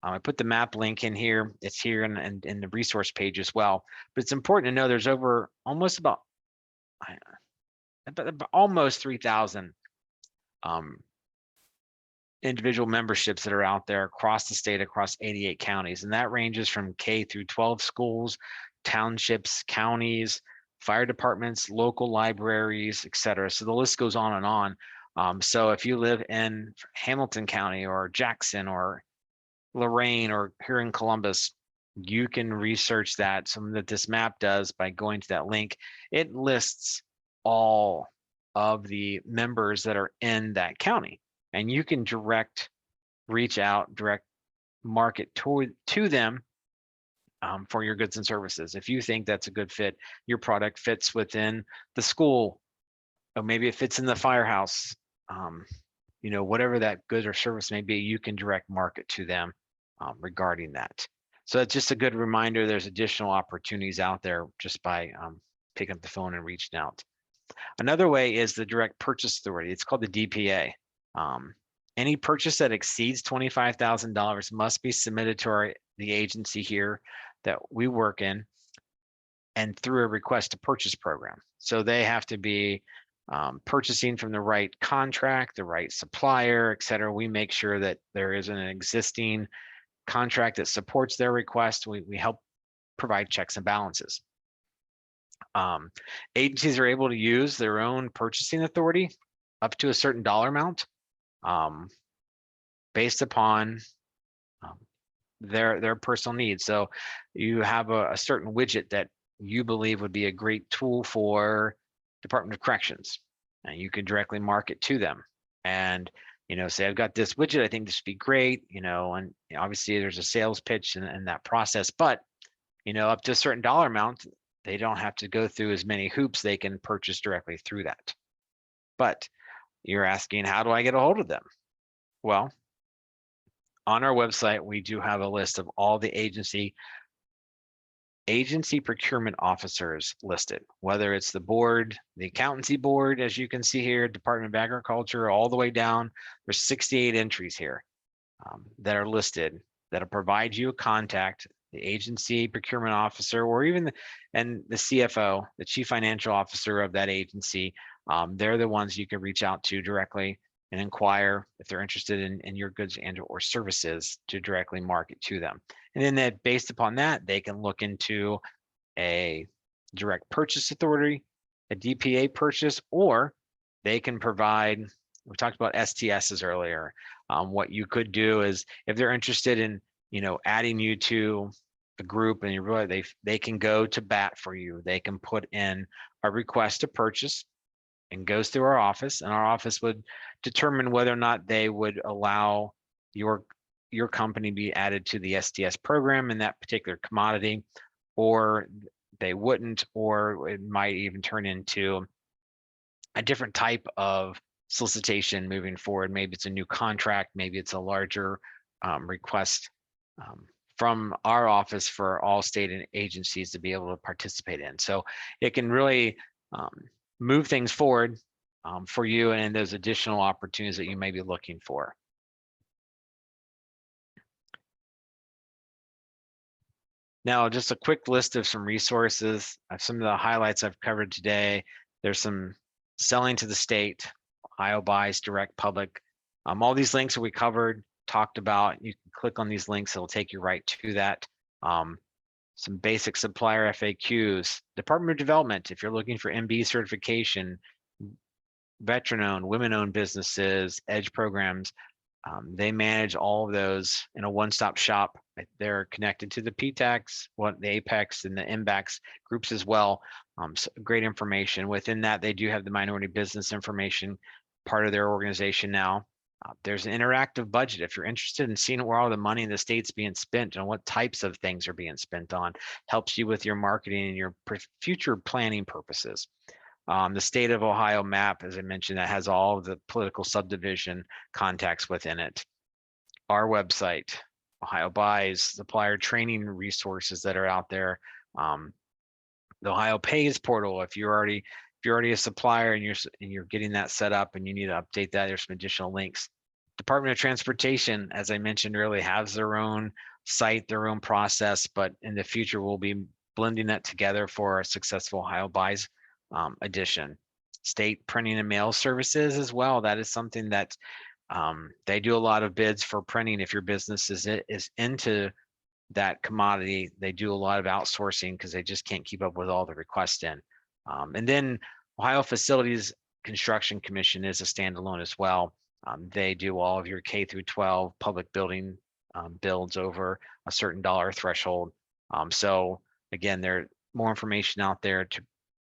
I put the map link in here. It's here in the resource page as well. But it's important to know there's over almost 3,000 individual memberships that are out there across the state, across 88 counties. And that ranges from K through 12 schools, townships, counties, fire departments, local libraries, et cetera. So the list goes on and on. So if you live in Hamilton County or Jackson or Lorain or here in Columbus, you can research that. Something that this map does by going to that link, it lists all of the members that are in that county, and you can direct market to them for your goods and services. If you think that's a good fit, your product fits within the school, or maybe it fits in the firehouse, whatever that good or service may be, you can direct market to them regarding that. So it's just a good reminder, there's additional opportunities out there just by picking up the phone and reaching out. Another way is the direct purchase authority. It's called the DPA. Any purchase that exceeds $25,000 must be submitted to the agency here that we work in, and through a request to purchase program. So they have to be purchasing from the right contract, the right supplier, et cetera. We make sure that there is an existing contract that supports their request. We help provide checks and balances. Agencies are able to use their own purchasing authority up to a certain dollar amount based upon their personal needs. So you have a certain widget that you believe would be a great tool for Department of Corrections, and you can directly market to them. And say, I've got this widget, I think this would be great, and obviously there's a sales pitch and that process, but up to a certain dollar amount, they don't have to go through as many hoops. They can purchase directly through that. But you're asking, how do I get a hold of them? Well, on our website, we do have a list of all the agency procurement officers listed, whether it's the board, the accountancy board, as you can see here, Department of Agriculture, all the way down. There's 68 entries here that are listed that'll provide you a contact, the agency procurement officer, or even the CFO, the chief financial officer of that agency. They're the ones you can reach out to directly and inquire if they're interested in your goods and or services to directly market to them. And then that, based upon that, they can look into a direct purchase authority, a DPA purchase, or they can provide, we talked about STSs earlier. What you could do is, if they're interested in, adding you to a group and you really, they can go to bat for you. They can put in a request to purchase and goes through our office, and our office would determine whether or not they would allow your company be added to the STS program in that particular commodity, or they wouldn't, or it might even turn into a different type of solicitation moving forward. Maybe it's a new contract, maybe it's a larger request from our office for all state agencies to be able to participate in. So it can really move things forward for you and those additional opportunities that you may be looking for. Now, just a quick list of some resources. Some of the highlights I've covered today. There's some selling to the state, OhioBuys, direct public. All these links that we covered, talked about, you can click on these links. It'll take you right to that. Some basic supplier FAQs, Department of Development, if you're looking for MB certification, veteran-owned, women-owned businesses, EDGE programs, they manage all of those in a one-stop shop. They're connected to the PTACs, the Apex and the MBACs groups as well. So great information. Within that, they do have the minority business information part of their organization now. There's an interactive budget. If you're interested in seeing where all the money in the state's being spent and what types of things are being spent on, helps you with your marketing and your future planning purposes. The state of Ohio map, as I mentioned, that has all of the political subdivision contacts within it. Our website, OhioBuys, supplier training resources that are out there. The OhioPays portal, if you're already a supplier and you're getting that set up and you need to update that, there's some additional links. Department of Transportation, as I mentioned earlier, has their own site, their own process, but in the future we'll be blending that together for a successful OhioBuys edition. State printing and mail services as well. That is something that they do a lot of bids for printing. If your business is into that commodity, they do a lot of outsourcing because they just can't keep up with all the requests in. And then Ohio Facilities Construction Commission is a standalone as well. They do all of your K through 12 public building builds over a certain dollar threshold. So again, there's more information out there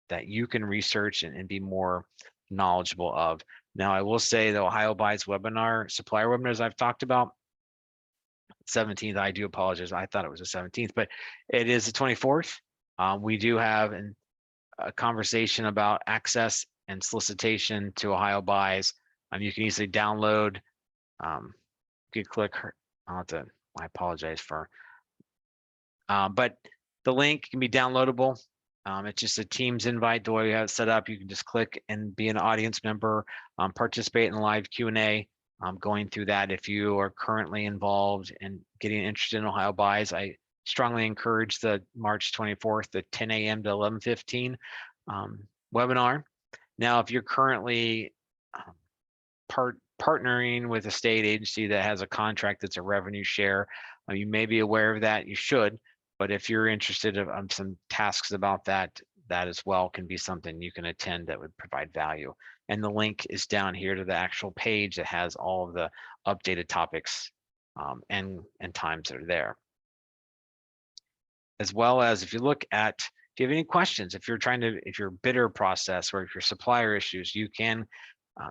that you can research and be more knowledgeable of. Now, I will say the OhioBuys webinar, supplier webinars I've talked about, 17th, I do apologize. I thought it was the 17th, but it is the 24th. We do have a conversation about access and solicitation to OhioBuys. You can easily download. You can click. I apologize for. But the link can be downloadable. It's just a Teams invite. The way we have it set up, you can just click and be an audience member, participate in live Q&A. going through that. If you are currently involved in getting interested in OhioBuys, I strongly encourage the March 24th, the 10 a.m. to 11:15 webinar. Now, if you're currently partnering with a state agency that has a contract that's a revenue share, you may be aware of that. You should, but if you're interested in some tasks about that, that as well can be something you can attend that would provide value. And the link is down here to the actual page that has all of the updated topics and times that are there. As well as if you look at, if you have any questions, if your bidder process or if your supplier issues, you can,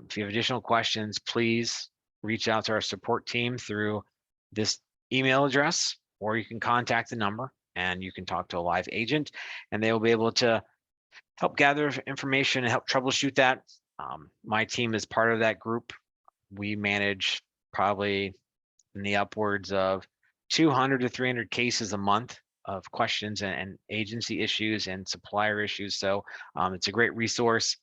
if you have additional questions, please reach out to our support team through this email address, or you can contact the number and you can talk to a live agent and they will be able to help gather information and help troubleshoot that. My team is part of that group. We manage probably in the upwards of 200 to 300 cases a month of questions and agency issues and supplier issues. So it's a great resource,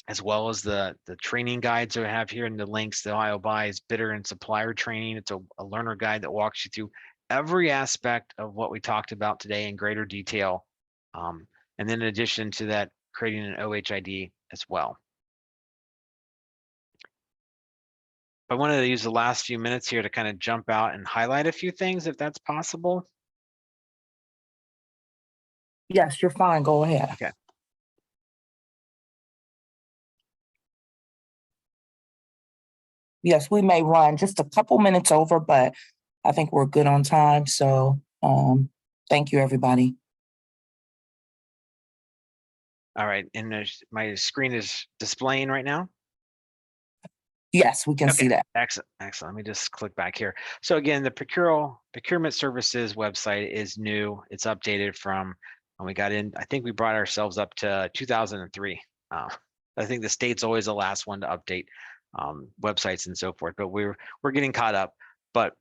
as well as the training guides that I have here in the links, the OhioBuys bidder and supplier training. It's a learner guide that walks you through every aspect of what we talked about today in greater detail. And then in addition to that, creating an OHID as well. I wanted to use the last few minutes here to kind of jump out and highlight a few things, if that's possible. Yes, you're fine. Go ahead. Okay. Yes, we may run just a couple minutes over, but I think we're good on time. So thank you, everybody. All right, and my screen is displaying right now. Yes, we can see that. Excellent, excellent. Let me just click back here. So again, the procurement services website is new. It's updated from when we got in. I think we brought ourselves up to 2003. I think the state's always the last one to update websites and so forth, but we're getting caught up. But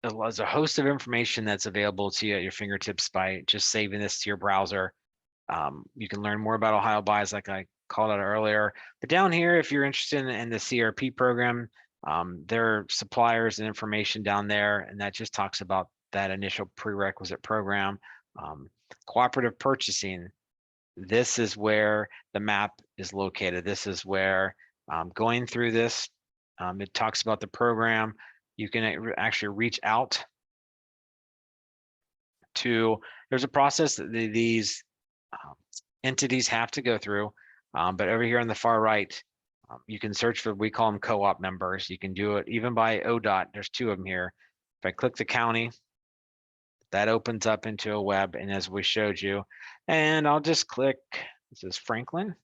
there's a host of information that's available to you at your fingertips by just saving this to your browser. You can learn more about OhioBuys, like I called out earlier. But down here, if you're interested in the CRP program, there are suppliers and information down there, and that just talks about that initial prerequisite program. Cooperative purchasing, this is where the map is located. This is where going through this, it talks about the program. You can actually reach out to, there's a process that these entities have to go through, but over here on the far right, you can search for, we call them co-op members. You can do it even by ODOT. There's two of them here. If I click the county, that opens up into a web, and as we showed you, and I'll just click, this is Franklin.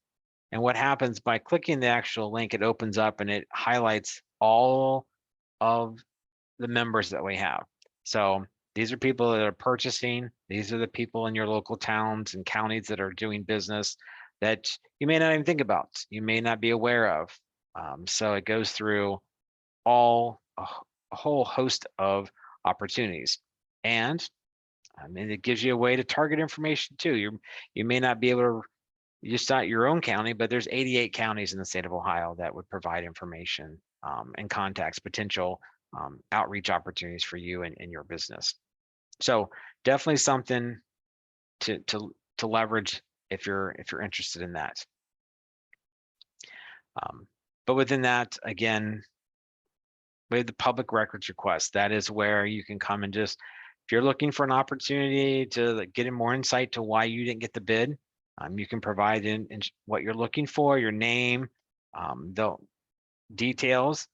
And what happens by clicking the actual link, it opens up and it highlights all of the members that we have. So these are people that are purchasing. These are the people in your local towns and counties that are doing business that you may not even think about, you may not be aware of. So it goes through a whole host of opportunities. And I mean, it gives you a way to target information too. You may not be able to just not your own county, but there's 88 counties in the state of Ohio that would provide information and contacts, potential outreach opportunities for you and your business. So definitely something to leverage if you're interested in that. But within that, again, we have the public records request. That is where you can come and just, if you're looking for an opportunity to get in more insight to why you didn't get the bid, you can provide in what you're looking for, your name, the details.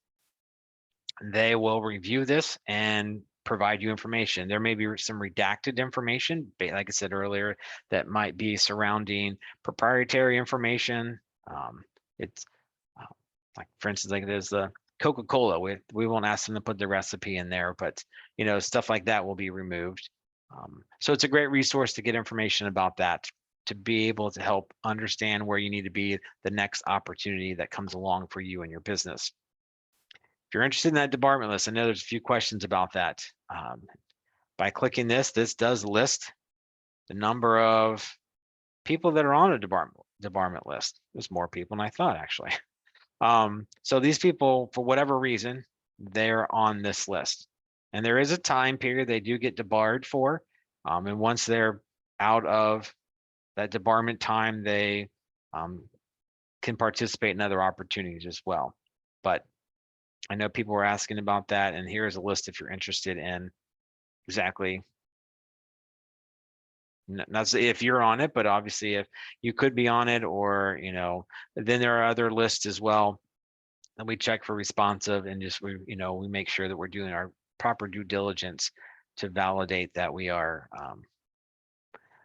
They will review this and provide you information. There may be some redacted information, like I said earlier, that might be surrounding proprietary information. It's like, for instance, like there's the Coca-Cola. We won't ask them to put the recipe in there, but stuff like that will be removed. So it's a great resource to get information about that, to be able to help understand where you need to be the next opportunity that comes along for you and your business. If you're interested in that department list, I know there's a few questions about that. By clicking this does list the number of people that are on a department list. There's more people than I thought, actually. So these people, for whatever reason, they're on this list. And there is a time period they do get debarred for. And once they're out of that debarment time, they can participate in other opportunities as well. But I know people were asking about that, and here's a list if you're interested in exactly, not if you're on it, but obviously if you could be on it, or then there are other lists as well. And we check for responsive, and just we make sure that we're doing our proper due diligence to validate that we are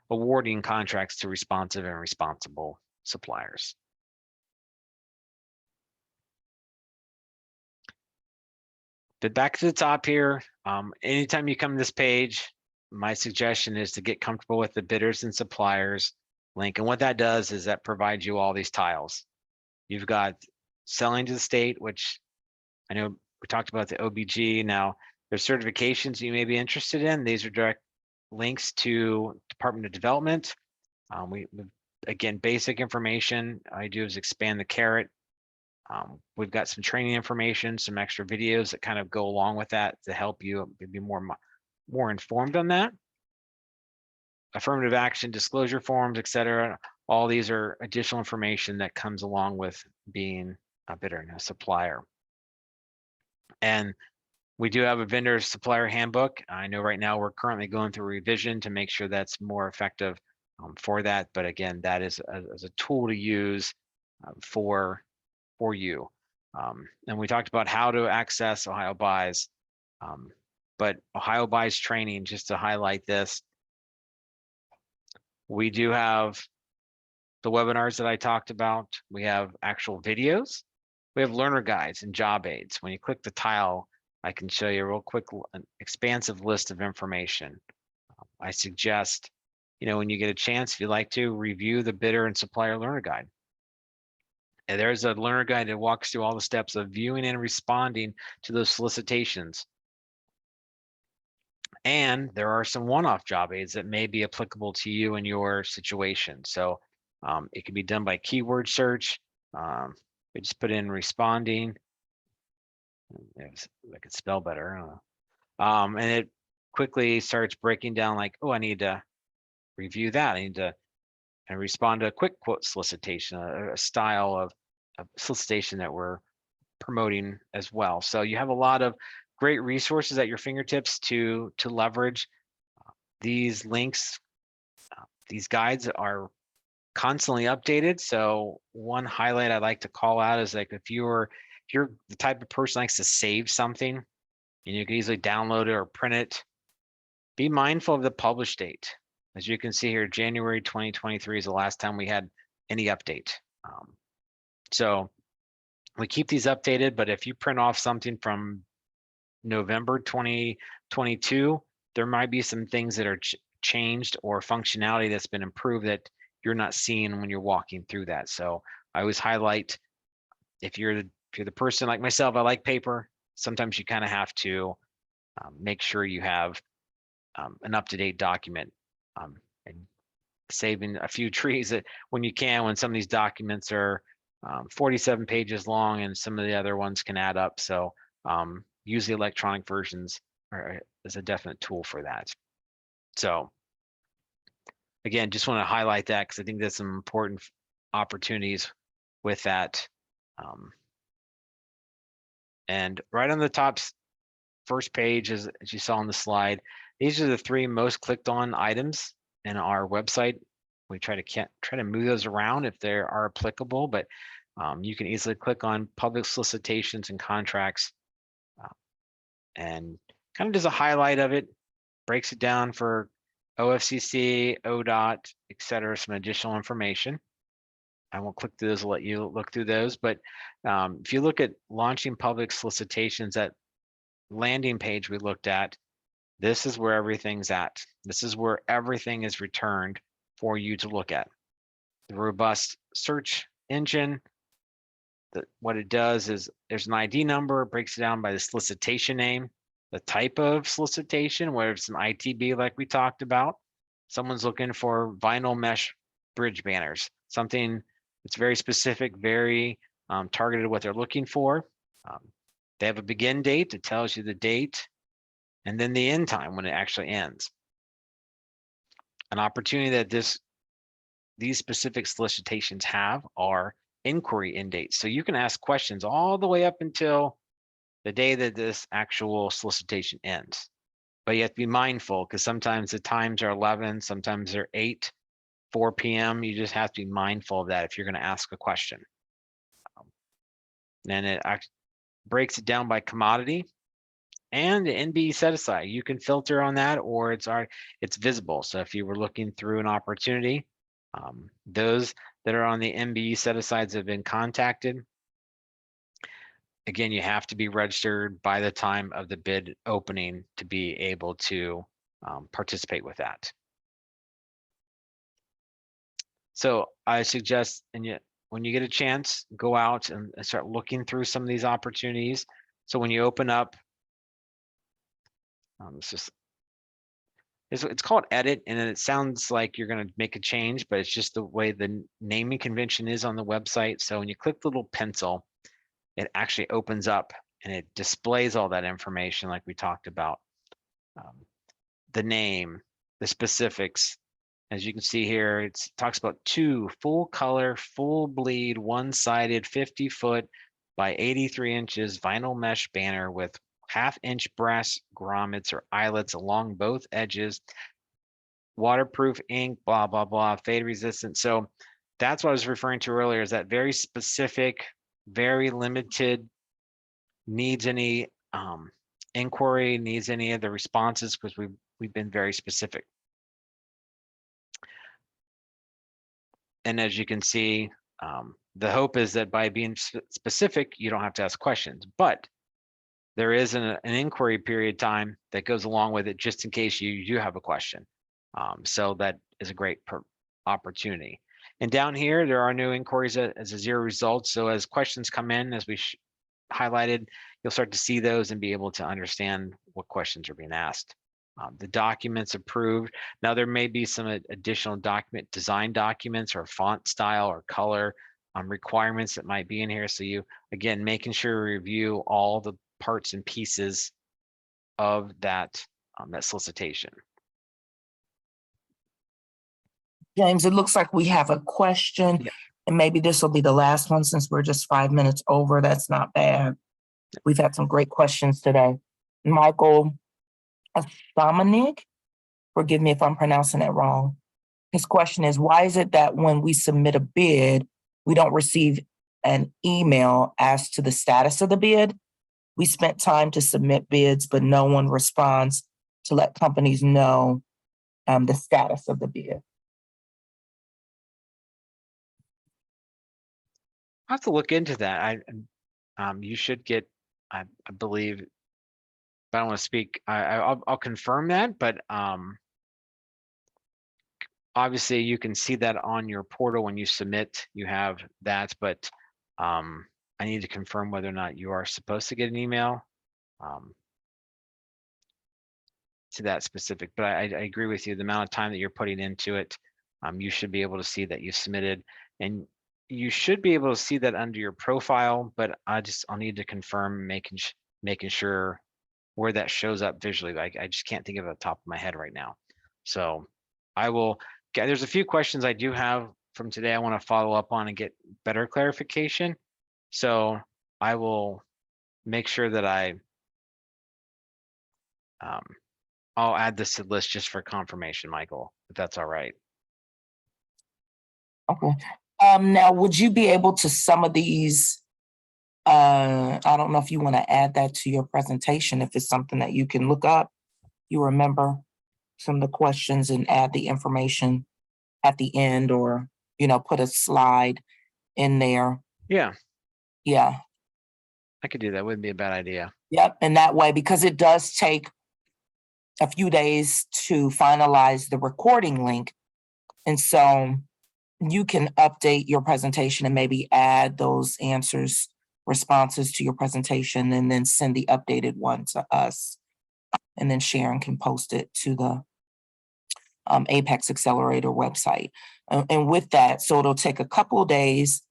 awarding contracts to responsive and responsible suppliers. But back to the top here, anytime you come to this page, my suggestion is to get comfortable with the bidders and suppliers link. And what that does is that provides you all these tiles. You've got selling to the state, which I know we talked about the OBG. Now there's certifications you may be interested in. These are direct links to Department of Development. Again, basic information. All I do is expand the carrot. We've got some training information, some extra videos that kind of go along with that to help you be more informed on that. Affirmative action, disclosure forms, etc. All these are additional information that comes along with being a bidder and a supplier. And we do have a vendor supplier handbook. I know right now we're currently going through revision to make sure that's more effective for that. But again, that is as a tool to use for you. And we talked about how to access OhioBuys, but OhioBuys training, just to highlight this, we do have the webinars that I talked about. We have actual videos. We have learner guides and job aids. When you click the tile, I can show you a real quick, an expansive list of information. I suggest, when you get a chance, if you'd like to, review the bidder and supplier learner guide. And there's a learner guide that walks through all the steps of viewing and responding to those solicitations. And there are some one-off job aids that may be applicable to you in your situation. So it can be done by keyword search. We just put in responding. I could spell better. I don't know. And it quickly starts breaking down like, oh, I need to review that. I need to respond to a quick quote solicitation, a style of solicitation that we're promoting as well. So you have a lot of great resources at your fingertips to leverage. These links, these guides are constantly updated. So one highlight I like to call out is like if you're the type of person who likes to save something, and you can easily download it or print it, be mindful of the publish date. As you can see here, January 2023 is the last time we had any update. So we keep these updated, but if you print off something from November 2022, there might be some things that are changed or functionality that's been improved that you're not seeing when you're walking through that. So I always highlight, if you're the person like myself, I like paper. Sometimes you kind of have to make sure you have an up-to-date document, and saving a few trees that when you can, when some of these documents are 47 pages long and some of the other ones can add up. So use the electronic versions as a definite tool for that. So again, just want to highlight that because I think there's some important opportunities with that. And right on the top first page, as you saw on the slide, these are the 3 most clicked on items in our website. We try to move those around if they are applicable, but you can easily click on public solicitations and contracts, and kind of does a highlight of it, breaks it down for OFCC, ODOT, etc. Some additional information. I won't click through those, I'll let you look through those. But if you look at launching public solicitations, that landing page we looked at, this is where everything's at. This is where everything is returned for you to look at. The robust search engine, what it does is there's an ID number, it breaks it down by the solicitation name, the type of solicitation, whether it's an ITB like we talked about. Someone's looking for vinyl mesh bridge banners, something that's very specific, very targeted what they're looking for. They have a begin date that tells you the date and then the end time when it actually ends. An opportunity that these specific solicitations have are inquiry end dates. So you can ask questions all the way up until the day that this actual solicitation ends. But you have to be mindful because sometimes the times are 11, sometimes they're 8, 4 p.m. You just have to be mindful of that if you're going to ask a question. And it breaks it down by commodity and the NBE set aside. You can filter on that, or it's visible. So if you were looking through an opportunity, those that are on the NBE set asides have been contacted. Again, you have to be registered by the time of the bid opening to be able to participate with that. So I suggest, when you get a chance, go out and start looking through some of these opportunities. So when you open up, it's called edit, and it sounds like you're going to make a change, but it's just the way the naming convention is on the website. So when you click the little pencil, it actually opens up and it displays all that information like we talked about. The name, the specifics. As you can see here, it talks about 2 full color, full bleed, one-sided 50-foot by 83 inches vinyl mesh banner with 1/2-inch brass grommets or eyelets along both edges, waterproof ink, blah, blah, blah, fade resistant. So that's what I was referring to earlier, is that very specific, very limited, needs any inquiry, needs any of the responses, because we've been very specific. And as you can see, the hope is that by being specific, you don't have to ask questions, but there is an inquiry period time that goes along with it just in case you do have a question. So that is a great opportunity. And down here, there are no inquiries as a 0 result. So as questions come in, as we highlighted, you'll start to see those and be able to understand what questions are being asked. The documents approved. Now there may be some additional design documents or font style or color requirements that might be in here. So you, again, making sure you review all the parts and pieces of that solicitation. James, it looks like we have a question. Yeah. And maybe this will be the last one since we're just 5 minutes over. That's not bad. We've had some great questions today. Michael Dominik, forgive me if I'm pronouncing that wrong. His question is, why is it that when we submit a bid, we don't receive an email as to the status of the bid? We spent time to submit bids, but no one responds to let companies know the status of the bid. I have to look into that. You should get, I believe, but I don't want to speak. I'll confirm that, but obviously you can see that on your portal when you submit. You have that, but I need to confirm whether or not you are supposed to get an email to that specific. But I agree with you. The amount of time that you're putting into it, you should be able to see that you submitted, and you should be able to see that under your profile. But I'll need to confirm, making sure where that shows up visually. Like, I just can't think of it at the top of my head right now. So I will. There's a few questions I do have from today I want to follow up on and get better clarification. So I will make sure that I'll add this to the list just for confirmation, Michael, if that's all right. Okay. Now, would you be able to some of these, I don't know if you want to add that to your presentation, if it's something that you can look up, you remember some of the questions and add the information at the end, or, put a slide in there. Yeah. Yeah. I could do that. Wouldn't be a bad idea. Yep. And that way, because it does take a few days to finalize the recording link. And so you can update your presentation and maybe add those responses to your presentation, and then send the updated one to us. And then Sharon can post it to the Apex Accelerator website. And with that, so it'll take a couple of days.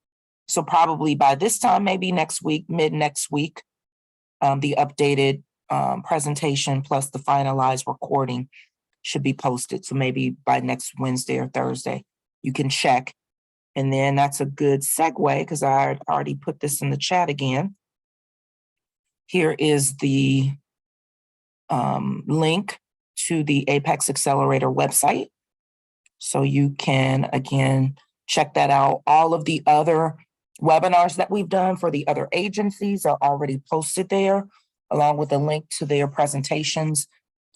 So probably by this time, maybe next week, mid next week, the updated presentation plus the finalized recording should be posted. So maybe by next Wednesday or Thursday, you can check. And then that's a good segue because I already put this in the chat again. Here is the link to the Apex Accelerator website. So you can, again, check that out. All of the other webinars that we've done for the other agencies are already posted there, along with a link to their presentations.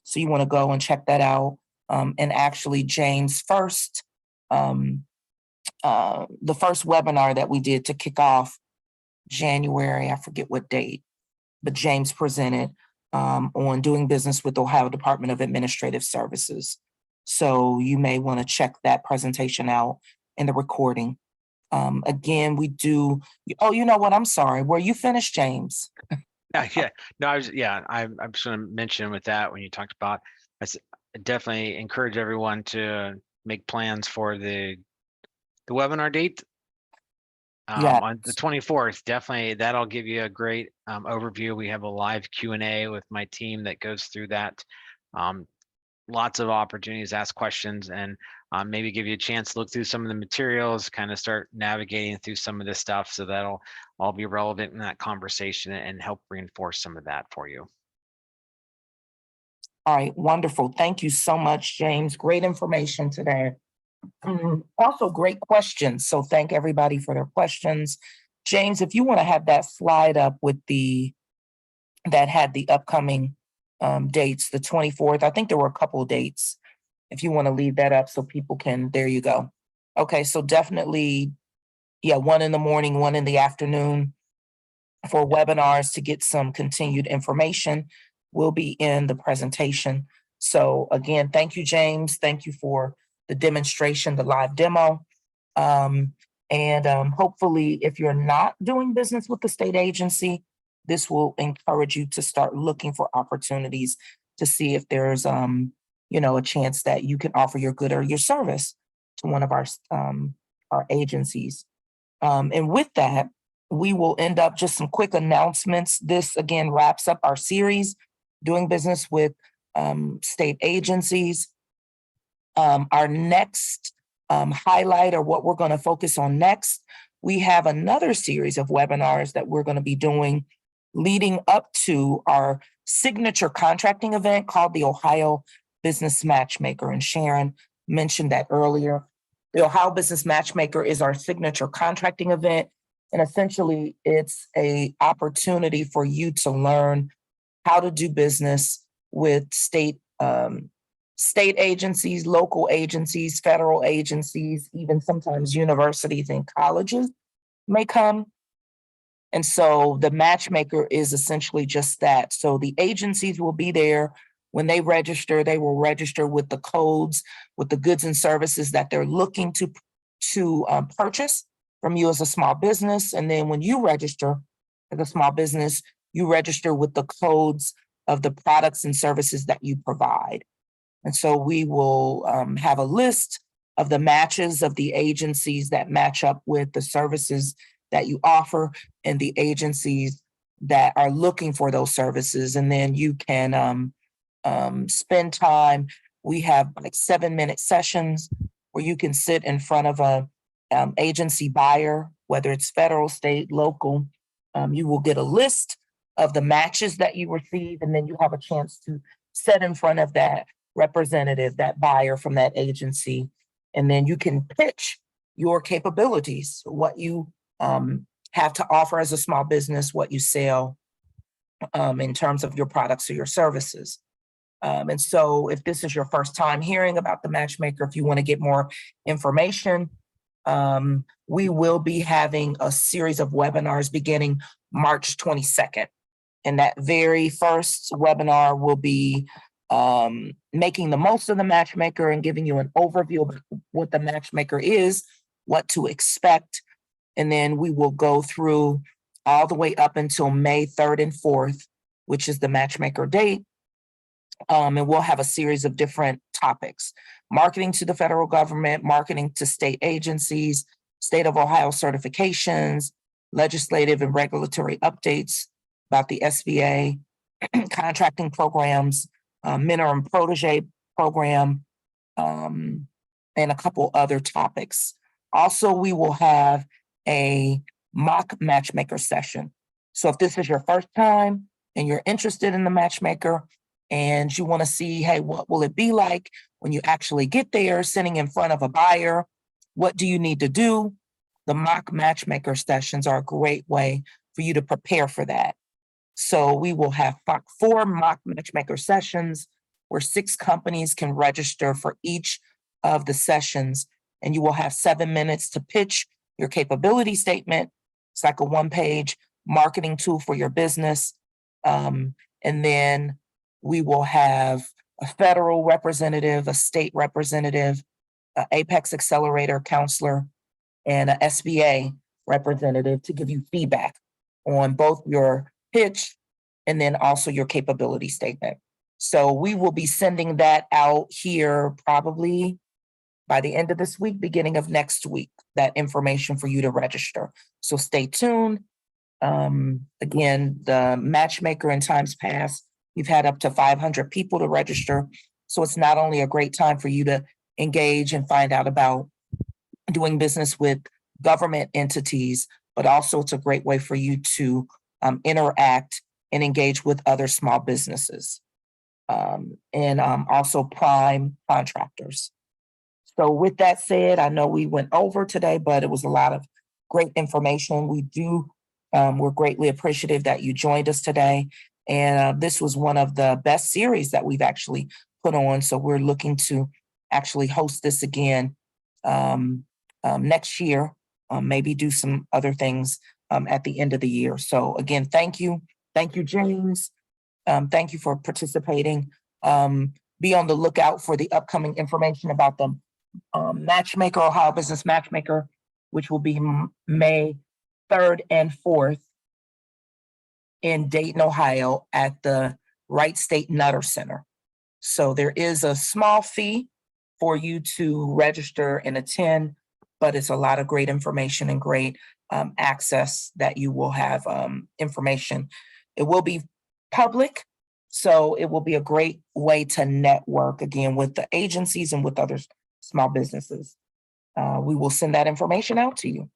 So you want to go and check that out. And actually, James' the first webinar that we did to kick off January, I forget what date, but James presented on doing business with Ohio Department of Administrative Services. So you may want to check that presentation out in the recording. Again, we do, oh, you know what? I'm sorry. Were you finished, James? Yeah, no, I'm just going to mention with that when you talked about, I definitely encourage everyone to make plans for the webinar date. Yeah. On the 24th, definitely that'll give you a great overview. We have a live Q&A with my team that goes through that. Lots of opportunities to ask questions and maybe give you a chance to look through some of the materials, kind of start navigating through some of this stuff. So that'll all be relevant in that conversation and help reinforce some of that for you. All right, wonderful. Thank you so much, James. Great information today. Also great questions. So thank everybody for their questions. James, if you want to have that slide up with that had the upcoming dates, the 24th, I think there were a couple of dates. If you want to leave that up so people can, there you go. Okay, so definitely, yeah, 1 in the morning, 1 in the afternoon for webinars to get some continued information will be in the presentation. So again, thank you, James. Thank you for the demonstration, the live demo. Hopefully, if you're not doing business with the state agency, this will encourage you to start looking for opportunities to see if there's, a chance that you can offer your good or your service to one of our agencies. And with that, we will end up just some quick announcements. This again wraps up our series, doing business with state agencies. Our next highlight, or what we're going to focus on next, we have another series of webinars that we're going to be doing leading up to our signature contracting event called the Ohio Business Matchmaker. And Sharon mentioned that earlier. The Ohio Business Matchmaker is our signature contracting event. And essentially, it's an opportunity for you to learn how to do business with state agencies, local agencies, federal agencies, even sometimes universities and colleges may come. And so the matchmaker is essentially just that. So the agencies will be there. When they register, they will register with the codes, with the goods and services that they're looking to purchase from you as a small business. And then when you register as a small business, you register with the codes of the products and services that you provide. And so we will have a list of the matches of the agencies that match up with the services that you offer and the agencies that are looking for those services. And then you can spend time. We have like 7-minute sessions where you can sit in front of a agency buyer, whether it's federal, state, local. You will get a list of the matches that you receive, and then you have a chance to sit in front of that representative, that buyer from that agency, and then you can pitch your capabilities, what you have to offer as a small business, what you sell in terms of your products or your services. And so if this is your first time hearing about the matchmaker, if you want to get more information, we will be having a series of webinars beginning March 22nd. And that very first webinar will be making the most of the matchmaker and giving you an overview of what the matchmaker is, what to expect. And then we will go through all the way up until May 3rd and 4th, which is the matchmaker date. And we'll have a series of different topics: marketing to the federal government, marketing to state agencies, state of Ohio certifications, legislative and regulatory updates about the SBA, contracting programs, mentor and protege program, and a couple other topics. Also, we will have a mock matchmaker session. So if this is your first time and you're interested in the matchmaker and you want to see, hey, what will it be like when you actually get there, sitting in front of a buyer? What do you need to do? The mock matchmaker sessions are a great way for you to prepare for that. So we will have 4 mock matchmaker sessions where 6 companies can register for each of the sessions, and you will have 7 minutes to pitch your capability statement. It's like a 1-page marketing tool for your business. And then we will have a federal representative, a state representative, an Apex Accelerator counselor, and an SBA representative to give you feedback on both your pitch and then also your capability statement. So we will be sending that out here probably by the end of this week, beginning of next week, that information for you to register. So stay tuned. Again, the matchmaker in times past, we've had up to 500 people to register. So it's not only a great time for you to engage and find out about doing business with government entities, but also it's a great way for you to interact and engage with other small businesses and also prime contractors. So with that said, I know we went over today, but it was a lot of great information. We're greatly appreciative that you joined us today. And this was one of the best series that we've actually put on. So we're looking to actually host this again next year, maybe do some other things at the end of the year. So again, thank you. Thank you, James. Thank you for participating. Be on the lookout for the upcoming information about the Matchmaker, Ohio Business Matchmaker, which will be May 3rd and 4th in Dayton, Ohio at the Wright State Nutter Center. So there is a small fee for you to register and attend, but it's a lot of great information and great access that you will have information. It will be public, so it will be a great way to network again with the agencies and with other small businesses. We will send that information out to you.